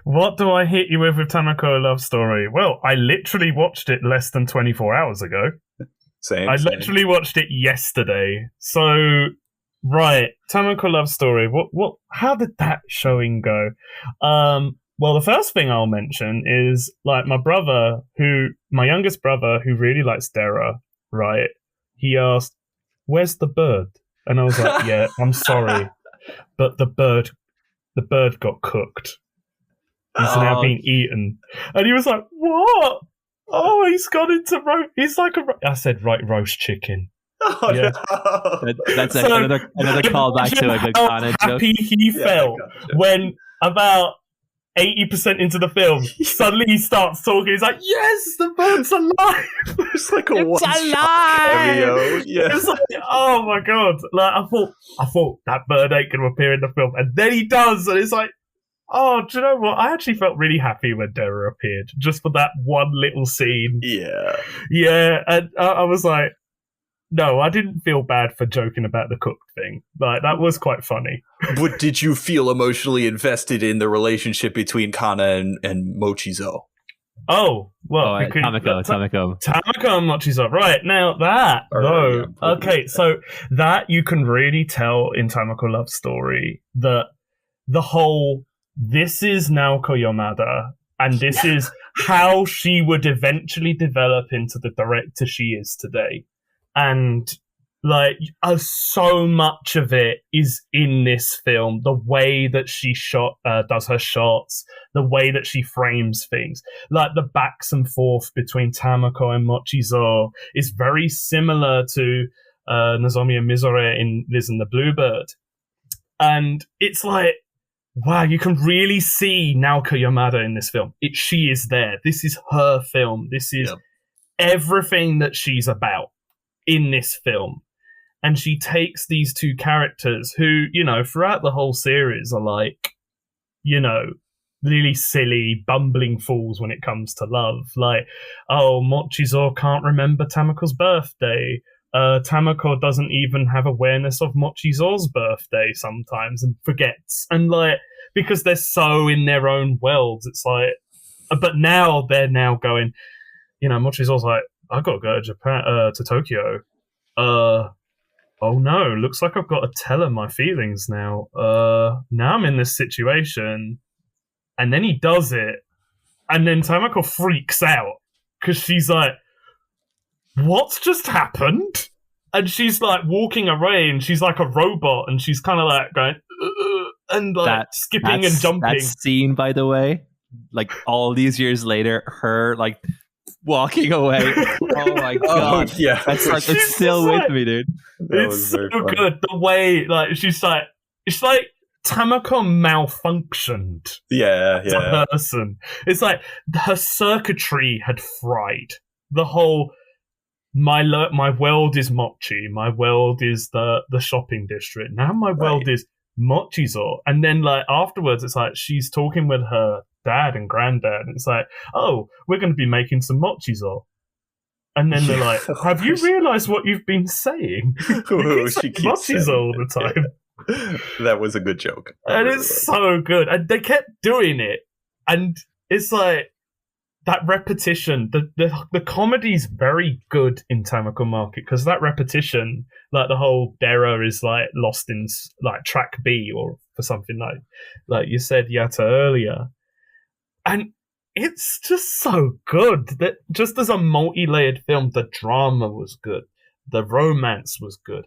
What do I hit you with Tamako Love Story? Well, I literally watched it less than 24 hours ago. Same. I literally watched it yesterday. So, right, Tamako Love Story. What? How did that showing go? Well, the first thing I'll mention is like my youngest brother, who really likes Dera. Right? He asked, "Where's the bird?" And I was like, "Yeah, I'm sorry, but the bird got cooked." He's now being eaten. And he was like, what? Oh, he's gone into roast. He's like I said, right, roast chicken. Oh, yeah. no. That's another callback to a good Kana joke. Happy he felt when about 80% into the film, suddenly he starts talking. He's like, "Yes, the bird's alive!" It's like a one shot. Yeah. It's like, oh my god! Like I thought that bird ain't gonna appear in the film, and then he does, and it's like, oh, do you know what? I actually felt really happy when Dara appeared, just for that one little scene. Yeah, and I was like, no, I didn't feel bad for joking about the cooked thing. Like, that was quite funny. But did you feel emotionally invested in the relationship between Kana and Mochizo? Oh, well, Tamako and Mochizo. Right, now that, though. Okay, so that you can really tell in Tamako Love Story that the whole, this is Naoko Yamada, and this is how she would eventually develop into the director she is today. And like so much of it is in this film. The way that she does her shots, the way that she frames things, like the backs and forth between Tamako and Mochizo is very similar to Nozomi and Mizore in Liz and the Bluebird. And it's like, wow, you can really see Naoko Yamada in this film. She is there. This is her film. This is everything that she's about in this film. And she takes these two characters who, you know, throughout the whole series are like, you know, really silly, bumbling fools when it comes to love. Like, oh, Mochizo can't remember Tamako's birthday. Tamako doesn't even have awareness of Mochizo's birthday sometimes and forgets. And like, because they're so in their own worlds, it's like, but now they're going, you know, Mochizo's like, I gotta go to Japan, to Tokyo. Oh no, looks like I've got to tell her my feelings now. Now I'm in this situation. And then he does it. And then Tamako freaks out. Because she's like, what's just happened? And she's like walking away and she's like a robot and she's kind of like going, and like skipping and jumping. That scene, by the way, like all these years later, her like walking away. Oh my god! Yeah, that's like it's still with me, dude. It's so good. The way like she's like, it's like Tamako malfunctioned. Yeah. As a person, it's like her circuitry had fried. The whole my world is Mochi. My world is the shopping district. Now my world is Mochizo. And then like afterwards, it's like she's talking with her dad and granddad, and it's like, oh, we're going to be making some Mochizo. And then they're like, have you realized what you've been saying? She keeps Mochizo all the time. That was a good joke. And it's so good. And they kept doing it. And it's like that repetition, the comedy's very good in Tamako Market because that repetition, like the whole Dara is like lost in like track B or for something like you said Yata earlier. And it's just so good that just as a multi-layered film, the drama was good. The romance was good.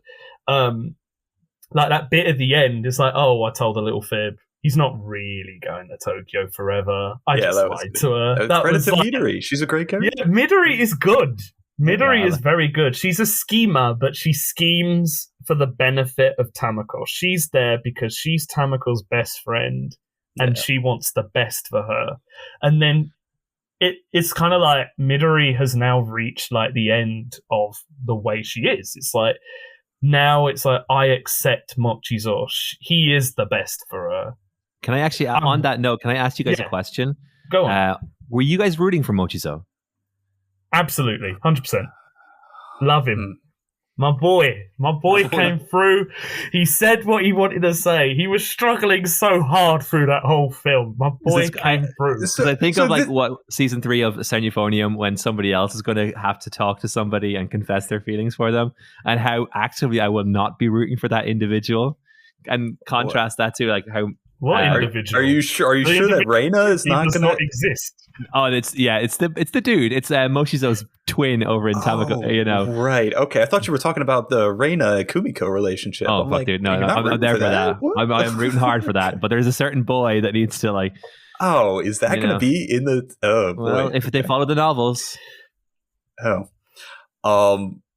Like that bit at the end, it's like, oh, I told a little fib. He's not really going to Tokyo forever. I just lied to her. Credit to Midori. She's a great character. Yeah, Midori is good. Midori is very good. She's a schemer, but she schemes for the benefit of Tamako. She's there because she's Tamako's best friend, and she wants the best for her. And then it's kind of like Midori has now reached like the end of the way she is. It's like, now it's like, I accept Mochizo. He is the best for her. Can I actually, on that note, can I ask you guys a question? Go on. Were you guys rooting for Mochizo? Absolutely. 100%. Love him. My boy came through. He said what he wanted to say. He was struggling so hard through that whole film. My boy came through. Because I think of like what season 3 of Sound Euphonium, when somebody else is going to have to talk to somebody and confess their feelings for them, and how actively I will not be rooting for that individual, and contrast that to like how. What individual? Are you sure that Reina is not going to exist? Oh, it's the dude. It's Mochizo's twin over in Tamako. You know, right? Okay, I thought you were talking about the Reina Kumiko relationship. Oh, fuck, dude, no, I'm there for that. I'm rooting hard for that. But there's a certain boy that needs to like. Oh, is that going to be in the? Oh boy! Well, if they follow the novels.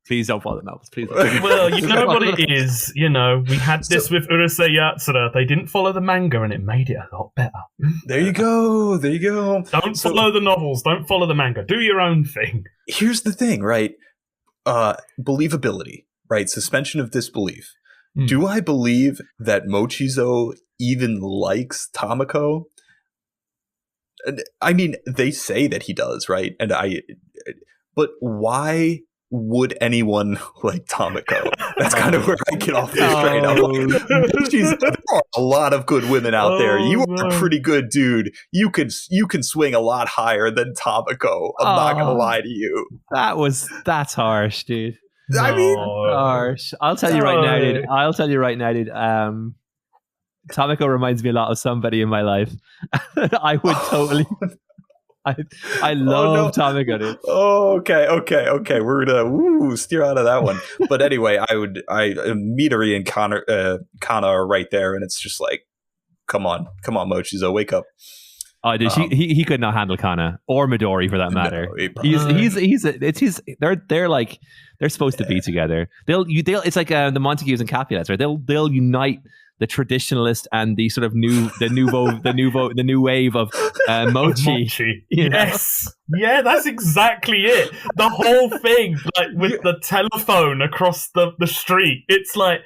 Please don't follow the novels. Please. Well, you know what it is. You know, we had this with Urusei Yatsura. They didn't follow the manga, and it made it a lot better. There you go. Don't follow the novels. Don't follow the manga. Do your own thing. Here's the thing, right? Believability, right? Suspension of disbelief. Do I believe that Mochizo even likes Tamako? I mean, they say that he does, right? But why would anyone like Tamako? That's kind of where I get off this train. I'm like, there are a lot of good women out there. You are a pretty good dude. You can swing a lot higher than Tamako. I'm not gonna lie to you. That's harsh, dude. I mean, harsh. I'll tell you right now, dude. Tamako reminds me a lot of somebody in my life. I would totally. I love Tamako, dude. Oh, okay. We're gonna steer out of that one. But anyway, Midori and Kana are right there, and it's just like, come on, Mochizo, wake up. Oh, dude, he could not handle Kana or Midori for that matter. No, they're supposed to be together. They'll it's like the Montagues and Capulets, right? They'll unite the traditionalist and the sort of new wave of Mochi. Yes. Yeah, that's exactly it. The whole thing, like with the telephone across the street. It's like,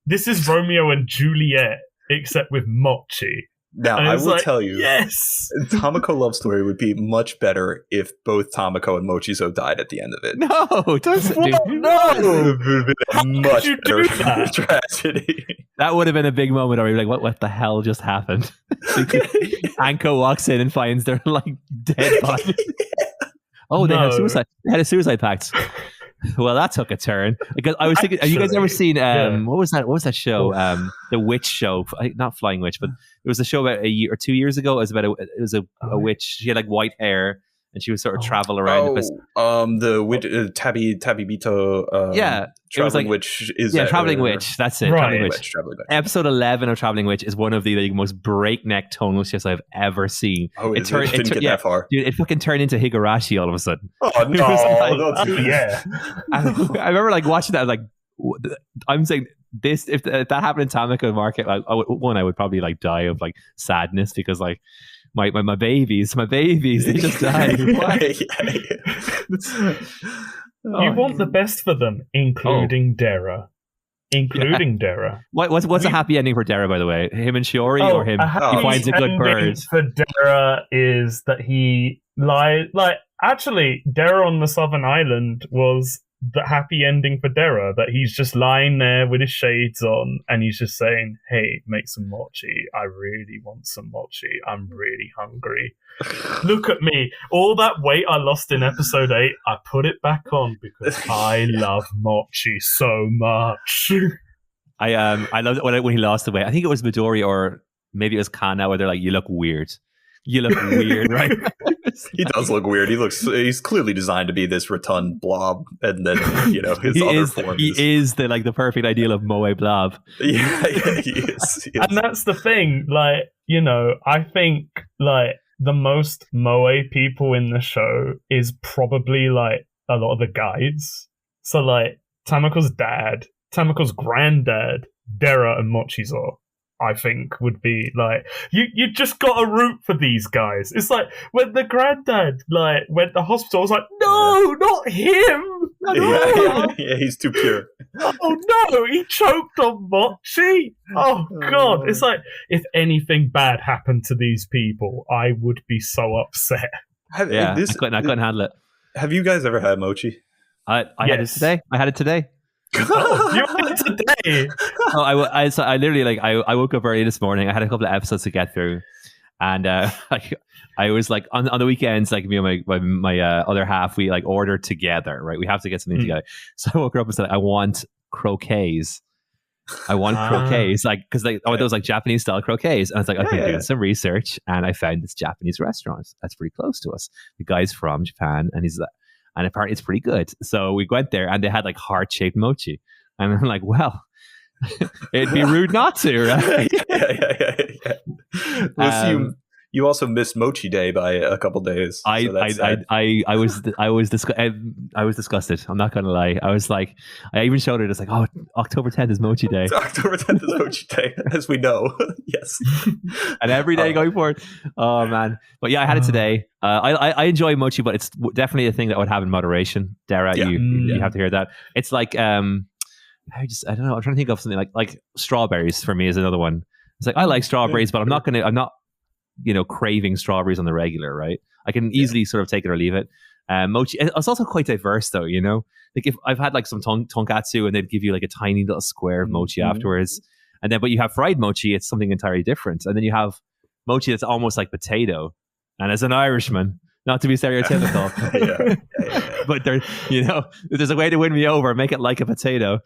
this is Romeo and Juliet, except with Mochi. Now, I will tell you, yes, Tamako Love Story would be much better if both Tamako and Mochizo died at the end of it. No, doesn't do. No, it would have been a much better tragedy. That would have been a big moment. Where you're like, what the hell just happened? Anko walks in and finds their like dead body. Oh, they had suicide. They had a suicide pact. Well, that took a turn. Because I was thinking, have you guys ever seen what was that show? The Witch Show, not Flying Witch, but it was a show about a year or 2 years ago. It was about it was a witch. She had like white hair, and she would sort of travel around. The witch, Tabibito. Traveling Witch is Traveling Witch. That's it. Right. Traveling Witch. Episode 11 of Traveling Witch is one of the most breakneck tonal shifts I've ever seen. Oh, it didn't get that far. Dude, it fucking turned into Higurashi all of a sudden. Oh no! Yeah. I remember like watching that. I was like, I'm saying this. If that happened in Tamako Market, I would probably like die of like sadness because like my babies, they just died. You want the best for them, including Dera. What's a happy ending for Dera, by the way? Him and Shiori, or him? He finds a good bird. For Dera is that he actually Dera on the Southern Island was the happy ending for Dera, that he's just lying there with his shades on and he's just saying, hey, make some mochi. I really want some mochi. I'm really hungry. Look at me. All that weight I lost in episode 8, I put it back on because I love mochi so much. I loved it when he lost the weight. I think it was Midori or maybe it was Kana where they're like, you look weird. You look weird, right? He does look weird. He's clearly designed to be this rotund blob, and then his other forms. He is the perfect ideal of moe blob. Yeah, he is. And that's the thing. Like, I think like the most moe people in the show is probably like a lot of the guys. So like Tamako's dad, Tamako's granddad, Dera, and Mochizo, I think would be like, you just got to root for these guys. It's like when the granddad like went to hospital, I was like, no, not him. Yeah, he's too pure. Oh no, he choked on mochi. Oh god, it's like if anything bad happened to these people, I would be so upset. I couldn't handle it. Have you guys ever had mochi? I had it today. I had it today. Oh, you had it today. I literally I woke up early this morning. I had a couple of episodes to get through, and I was like on the weekends, like me and my other half, we like ordered together, right? We have to get something together. So I woke her up and said, I want croquets. Like because those like Japanese style croquets, and I was like, okay, doing some research, and I found this Japanese restaurant that's pretty close to us. The guy's from Japan, and he's like. And apparently it's pretty good. So we went there and they had like heart-shaped mochi. And I'm like, well, it'd be rude not to, right? Yeah. Listen, You also missed Mochi Day by a couple days. I was disgusted. I'm not gonna lie. I was like, I even showed it. It's like, oh, October 10th is Mochi Day. October 10th is Mochi Day, as we know. Yes, and every day going forward. Oh man, but yeah, I had it today. I enjoy mochi, but it's definitely a thing that I would have in moderation. Dara, you have to hear that. It's like I don't know. I'm trying to think of something like strawberries for me is another one. It's like I like strawberries, but I'm not craving strawberries on the regular, right? I can easily sort of take it or leave it. Mochi, it's also quite diverse though, like if I've had like some tonkatsu and they'd give you like a tiny little square of mochi afterwards, and then but you have fried mochi, it's something entirely different, and then you have mochi that's almost like potato. And as an Irishman, not to be stereotypical, but if there's a way to win me over, make it like a potato.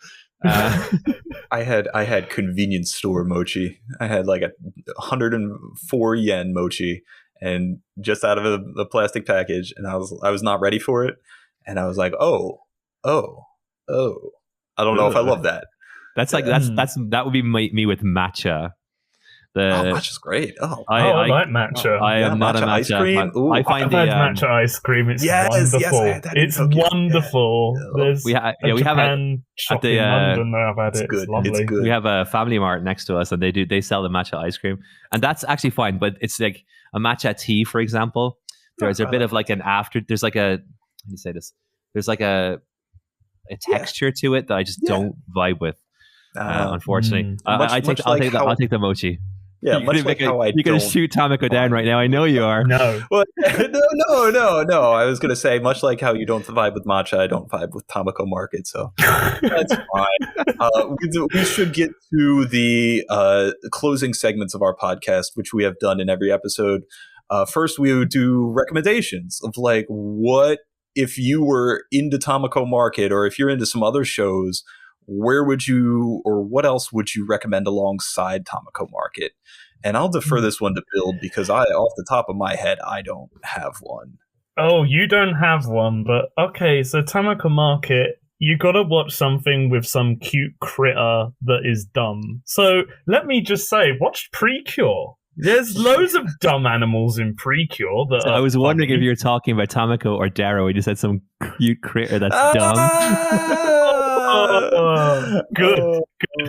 I had convenience store mochi. I had like 104 yen mochi, and just out of a plastic package, and I was not ready for it, and I was like, oh, I don't know if I love that. That's like that would be me with matcha. Matcha's great. I like matcha. I am not a matcha ice cream. I find I've had matcha ice cream. It's wonderful. It's wonderful. We have a shop in London. I've had it. It's lovely. It's good. We have a Family Mart next to us, and they sell the matcha ice cream, and that's actually fine. But it's like a matcha tea, for example. There's a bit of like an after. There's like how do you say this? There's like a texture to it that I just don't vibe with. Unfortunately, I'll take the mochi. Yeah, much like how you're going to shoot Tamako down right now. I know you are. No. Well, no. I was going to say, much like how you don't vibe with matcha, I don't vibe with Tamako Market, so that's fine. We should get to the closing segments of our podcast, which we have done in every episode. First, we would do recommendations of like what if you were into Tamako Market or if you're into some other shows, where would you or what else would you recommend alongside Tamako Market? And I'll defer this one to Bill because off the top of my head, I don't have one. Oh, you don't have one, but okay, so Tamako Market, you gotta watch something with some cute critter that is dumb. So let me just say, watch Precure. There's loads of dumb animals in Precure. So I was wondering if you were talking about Tamako or Darrow. You just said some cute critter that's dumb.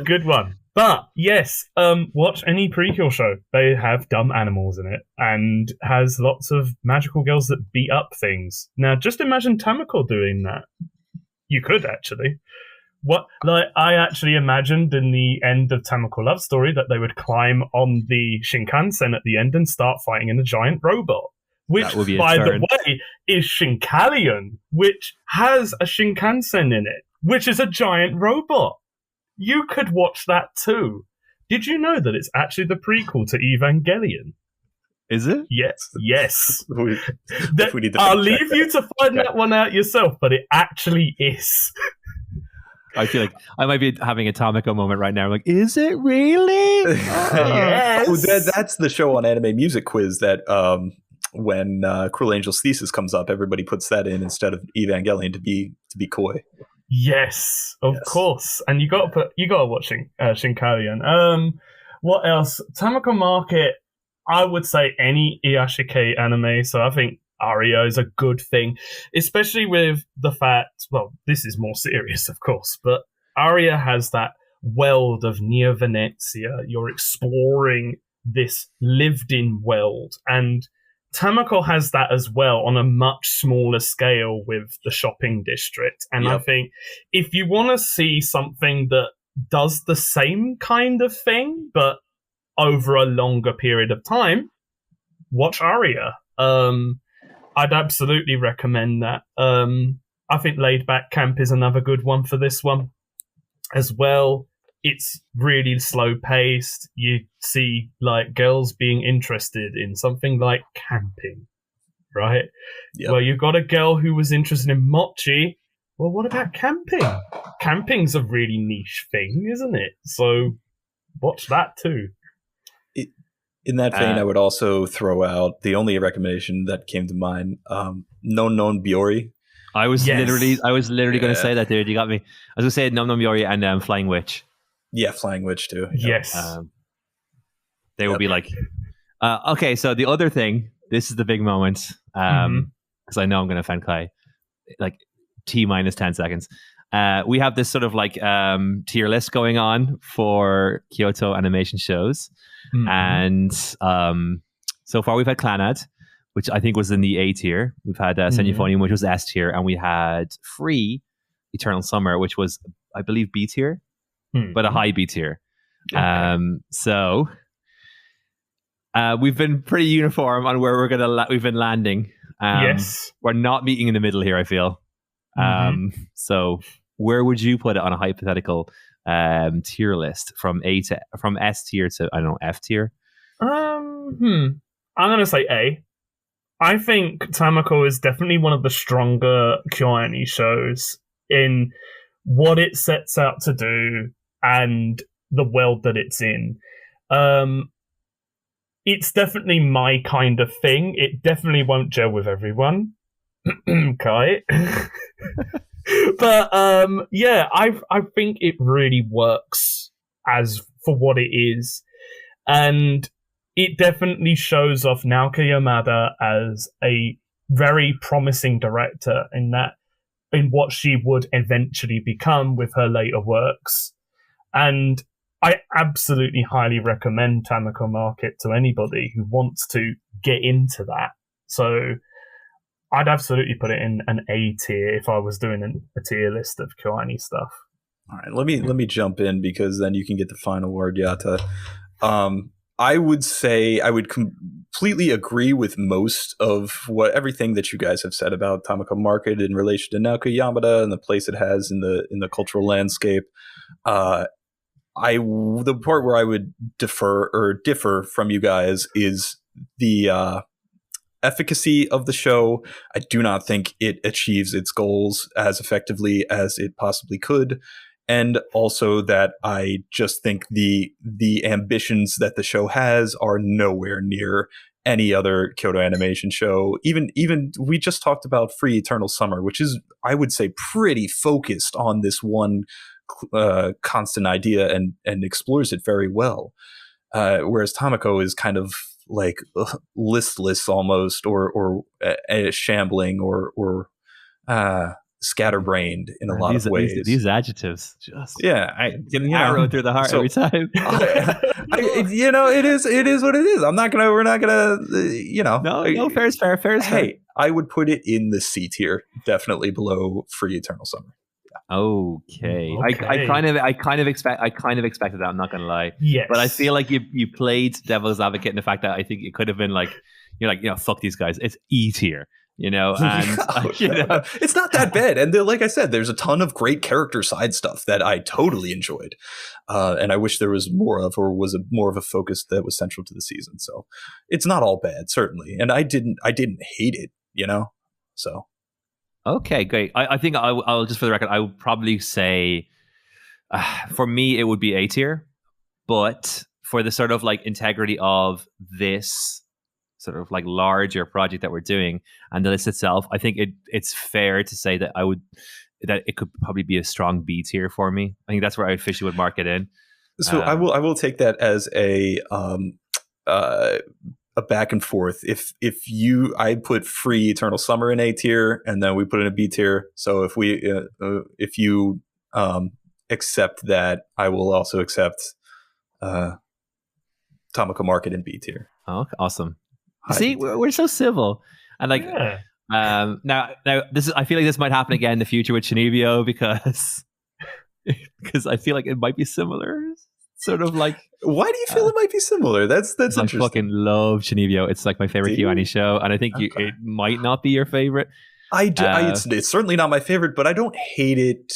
Good one. But yes, watch any Precure show. They have dumb animals in it and has lots of magical girls that beat up things. Now, just imagine Tamako doing that. You could actually. I actually imagined in the end of Tamako Love Story that they would climb on the Shinkansen at the end and start fighting in a giant robot. Which, by the way, is Shinkalion, which has a Shinkansen in it, which is a giant robot. You could watch that too. Did you know that it's actually the prequel to Evangelion? Is it? Yes. I'll leave you to find that one out yourself, but it actually is. I feel like I might be having a Tamako moment right now. I'm like, is it really? Yes. Oh, that's the show on Anime Music Quiz that when Cruel Angel's Thesis comes up, everybody puts that in instead of Evangelion to be coy. Yes, of course. And you got to watch Shinkalion. What else? Tamako Market. I would say any Iyashikei anime. So I think Aria is a good thing, especially with the fact. Well, this is more serious, of course, but Aria has that world of Neo Venezia. You're exploring this lived-in world, and Tamako has that as well on a much smaller scale with the shopping district. And I think if you want to see something that does the same kind of thing, but over a longer period of time, watch Aria. I'd absolutely recommend that. I think Laid Back Camp is another good one for this one as well. It's really slow paced. You see like girls being interested in something like camping, right? Yep. Well, you've got a girl who was interested in mochi. Well, what about camping? Camping's a really niche thing, isn't it? So watch that too. In that vein, I would also throw out the only recommendation that came to mind, Non Biori. I was literally going to say that, dude. You got me. I was going to say Non Biori and Flying Witch. Yeah, Flying Witch too. Yes. They would be like, Okay, so the other thing, this is the big moment, because I know I'm going to offend Kai. Like T minus 10 seconds. We have this sort of like tier list going on for Kyoto animation shows, and so far we've had Clannad, which I think was in the A tier. We've had Seneuphonium, which was S tier, and we had Free Eternal Summer, which was, I believe, B tier, but a high B tier. Okay. So we've been pretty uniform on where we've been landing. Yes, we're not meeting in the middle here, I feel. So where would you put it on a hypothetical tier list from S tier to, I don't know, F tier? I'm gonna say A. I think Tamako is definitely one of the stronger kyo-ani shows in what it sets out to do and the world that it's in. It's definitely my kind of thing. It definitely won't gel with everyone. Kai. But yeah, I think it really works as for what it is. And it definitely shows off Naoko Yamada as a very promising director in what she would eventually become with her later works. And I absolutely highly recommend Tamako Market to anybody who wants to get into that. So I'd absolutely put it in an A tier if I was doing a tier list of kyo-ani stuff. All right, let me jump in, because then you can get the final word, Yata. I would say I would completely agree with most of everything that you guys have said about Tamako Market in relation to Naoko Yamada and the place it has in the cultural landscape. The part where I would differ from you guys is the efficacy of the show. I do not think it achieves its goals as effectively as it possibly could. And also that I just think the ambitions that the show has are nowhere near any other Kyoto animation show. Even we just talked about Free Eternal Summer, which is, I would say, pretty focused on this one constant idea and explores it very well. Whereas Tamako is kind of like listless almost, or shambling, or scatterbrained in a lot of ways. These adjectives, just get an arrow through the heart every time. It is what it is. We're not gonna. No, fair is fair. Hey, I would put it in the C tier, definitely below Free Eternal Summer. Okay. I kind of expected that. I'm not gonna lie. Yes. But I feel like you played devil's advocate in the fact that I think it could have been like, you're like, fuck these guys. It's E tier. And it's not that bad. And like I said, there's a ton of great character side stuff that I totally enjoyed. And I wish there was more of, or was more of a focus that was central to the season. So it's not all bad, certainly. And I didn't hate it, so. Okay, great. I think I'll just, for the record, I would probably say, for me, it would be A tier, but for the sort of like integrity of this sort of like larger project that we're doing and the list itself, I think it's fair to say that it could probably be a strong B tier for me. I think that's where I officially would mark it in. So I will take that as a back and forth. I put Free Eternal Summer in A tier, and then we put it in a B tier. So if you accept that, I will also accept Tamako Market in B tier. Oh, awesome. See, we're so civil, and like now this is. I feel like this might happen again in the future with Shinibyo because I feel like it might be similar. Sort of like, why do you feel it might be similar? That's interesting. I fucking love Shinibyo. It's like my favorite kyo-ani show, and I think it might not be your favorite. It's certainly not my favorite, but I don't hate it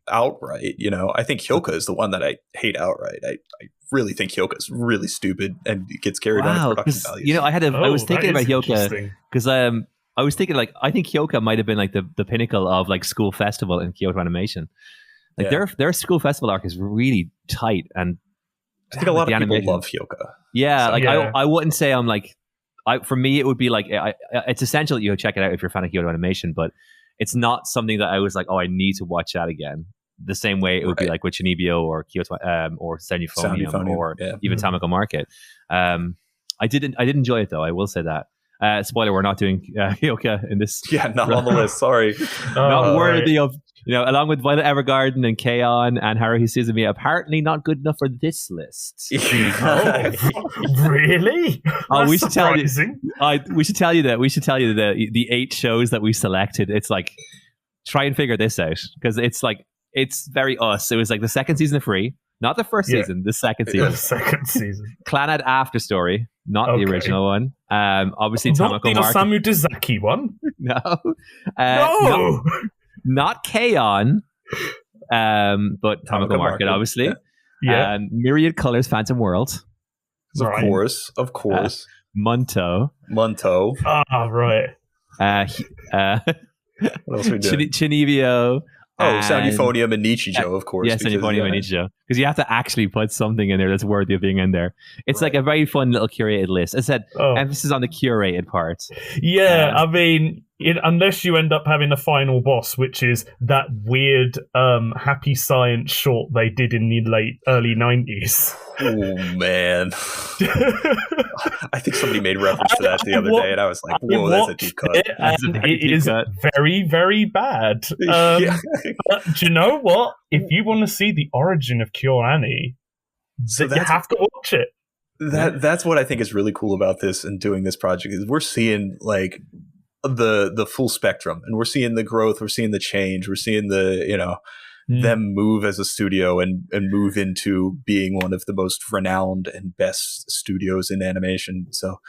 outright. I think Hyoka is the one that I hate outright. I really think Hyoka is really stupid and gets carried on its production values. I was thinking about Hyoka because I was thinking like, I think Hyoka might have been like the pinnacle of like school festival in Kyoto animation. Like their school festival arc is really tight, and I think a lot of people love Hyoka. Yeah, I wouldn't say I'm like. For me, it would be like, it's essential that you check it out if you're a fan of Kyoto animation, but it's not something that I was like, I need to watch that again. The same way it would be like with Shinibyo or Kyoto or Seneuphonium or even Tamako Market. I did enjoy it though. I will say that. Spoiler: we're not doing Hyoka in this. Yeah, not on the list. Sorry, not worthy of. Along with Violet Evergarden and K-On! And Haruhi Suzumiya, apparently not good enough for this list. Really? Oh, we should tell you. We should tell you that. We should tell you the 8 shows that we selected. It's like, try and figure this out, because it's like, it's very us. It was like the second season of Free, not the first season, the second season. The second season. Clannad After Story, not the original one. Obviously, not Tamako the Market. Osamu Dezaki one. No. No. Not K-On! But Tamako Market, obviously. Yeah. Myriad Colors Phantom World. Of course. Munto. Ah, right. What else are we doing? Chinibio. Sound Euphonium and Nichijou, of course. Yes, Sound Euphonium and Nichijou. Because you have to actually put something in there that's worthy of being in there. It's like a very fun little curated list. As I said, emphasis on the curated part. Yeah, I mean, unless you end up having a final boss, which is that weird Happy Science short they did in the early 90s. Oh, man. I think somebody made reference to that the other day, and I was like, whoa, that's a deep cut. It is very, very bad. But do you know what? If you want to see the origin of kyo-ani, you have to watch it. That's what I think is really cool about this and doing this project, is we're seeing like the full spectrum, and we're seeing the growth, we're seeing the change, we're seeing the, them move as a studio and move into being one of the most renowned and best studios in animation. So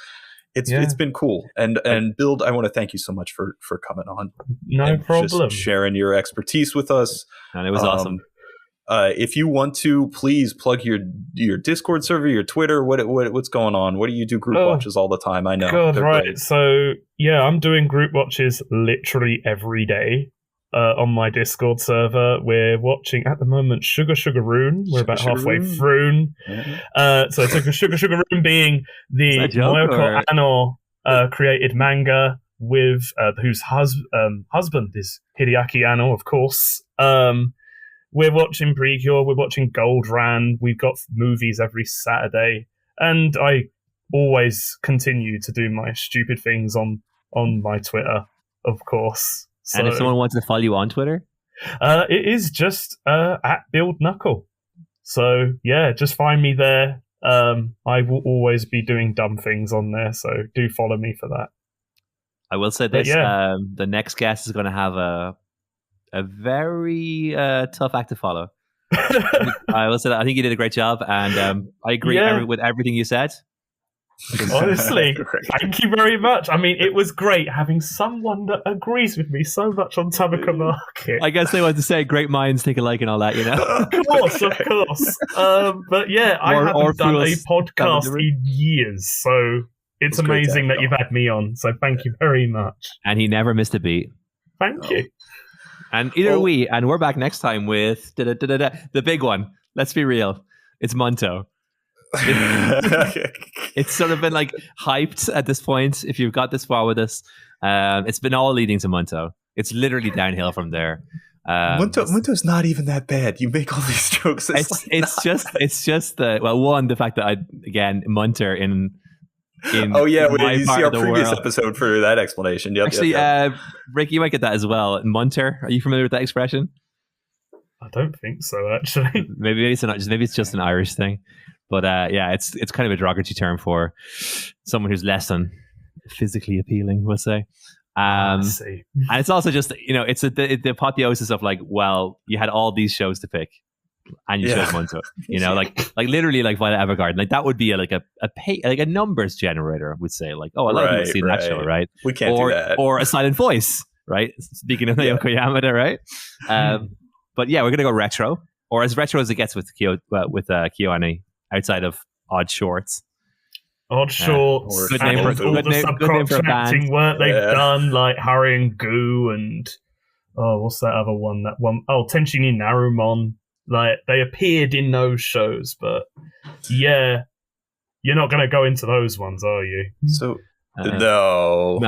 it's been cool. And Build, I want to thank you so much for coming on. No problem. Just sharing your expertise with us. And it was awesome. If you want to, please plug your Discord server, your Twitter. What's going on? What do you do? Group watches all the time? I know. God, right. Great. So yeah, I'm doing group watches literally every day on my Discord server. We're watching at the moment Sugar Rune. We're about halfway through. So Sugar Rune being the Naoko Ano created manga with whose husband is Hideaki Anno, of course. We're watching Precure, we're watching Goldrand, we've got movies every Saturday, and I always continue to do my stupid things on my Twitter, of course. So, and if someone wants to follow you on Twitter? It is just at @BuildKnuckle. So yeah, just find me there. I will always be doing dumb things on there, so do follow me for that. I will say this, the next guest is going to have a very tough act to follow. I will say that I think you did a great job, and I agree with everything you said. Honestly, thank you very much. I mean, it was great having someone that agrees with me so much on Tamako Market. I guess they want to say great minds think alike and all that, Of course. But yeah, I haven't done a podcast in years, so it's amazing that you've had me on. So thank you very much. And he never missed a beat. Thank you. And we're back next time with the big one. Let's be real. It's Munto. It's sort of been like hyped at this point. If you've got this far with us, it's been all leading to Munto. It's literally downhill from there. Munto's not even that bad. You make all these jokes. It's just the fact that Munter in you see our previous episode for that explanation. Yep, actually, Rick, you might get that as well. Munter, are you familiar with that expression? I don't think so, actually. Maybe it's just an Irish thing. But it's kind of a derogatory term for someone who's less than physically appealing, we'll say. I see. And it's also just, it's the apotheosis of like, well, you had all these shows to pick, and you chose Munto. Like literally like Violet Evergarden. Like that would be like a numbers generator would say like, oh, a lot of people seen that show, right? We can't do that. Or a silent voice, right? Speaking of Naoko Yamada, right? But yeah, we're gonna go retro, or as retro as it gets with kyo-ani. Outside of Odd Shorts. Odd Shorts. Good name for all the subcontracting work they've done, like Harry and Goo and what's that other one? Tenshi ni Narumon. Like they appeared in those shows, but yeah, you're not going to go into those ones, are you? So no.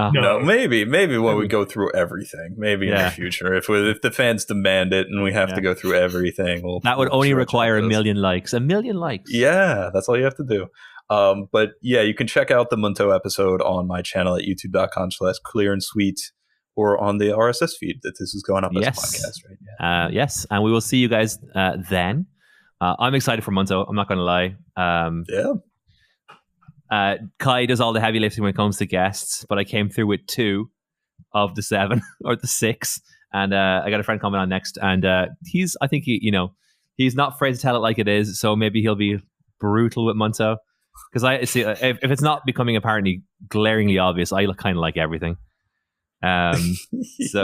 Maybe when we go through everything, maybe in the future, if the fans demand it and we have to go through everything, that would only require 1 million likes. 1 million likes. Yeah, that's all you have to do. But yeah, you can check out the Munto episode on my channel at youtube.com/clearandsweet or on the RSS feed that this is going up as a podcast, right? Yeah. Yes, and we will see you guys then. I'm excited for Munto. I'm not going to lie. Kai does all the heavy lifting when it comes to guests, but I came through with 2 of the 7 or the 6, and I got a friend coming on next, and he's not afraid to tell it like it is, so maybe he'll be brutal with Munto, because I see if it's not becoming apparently glaringly obvious, I kind of like everything. So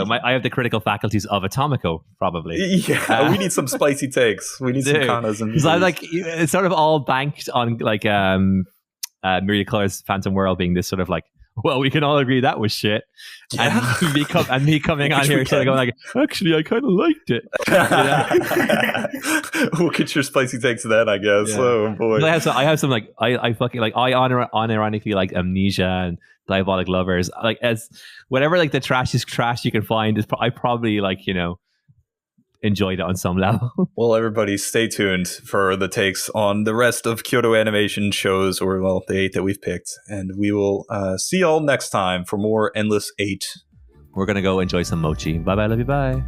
I have the critical faculties of a Tamako, probably. Yeah, we need some spicy takes. We need some kanas, and because I like it's sort of all banked on like Maria Claire's Phantom World being this sort of like, well, we can all agree that was shit. Yeah. And me coming on here sort of going like, actually, I kind of liked it. We'll get your spicy takes then, I guess. Yeah. Oh boy. I have some like I fucking like I unironically like Amnesia and Diabolic Lovers. Like as whatever like the trashiest trash you can find is I probably like enjoyed it on some level. Well, everybody stay tuned for the takes on the rest of Kyoto Animation shows, or well, the 8 that we've picked, and we will see y'all next time for more Endless 8. We're gonna go enjoy some mochi. Bye bye, love you, bye.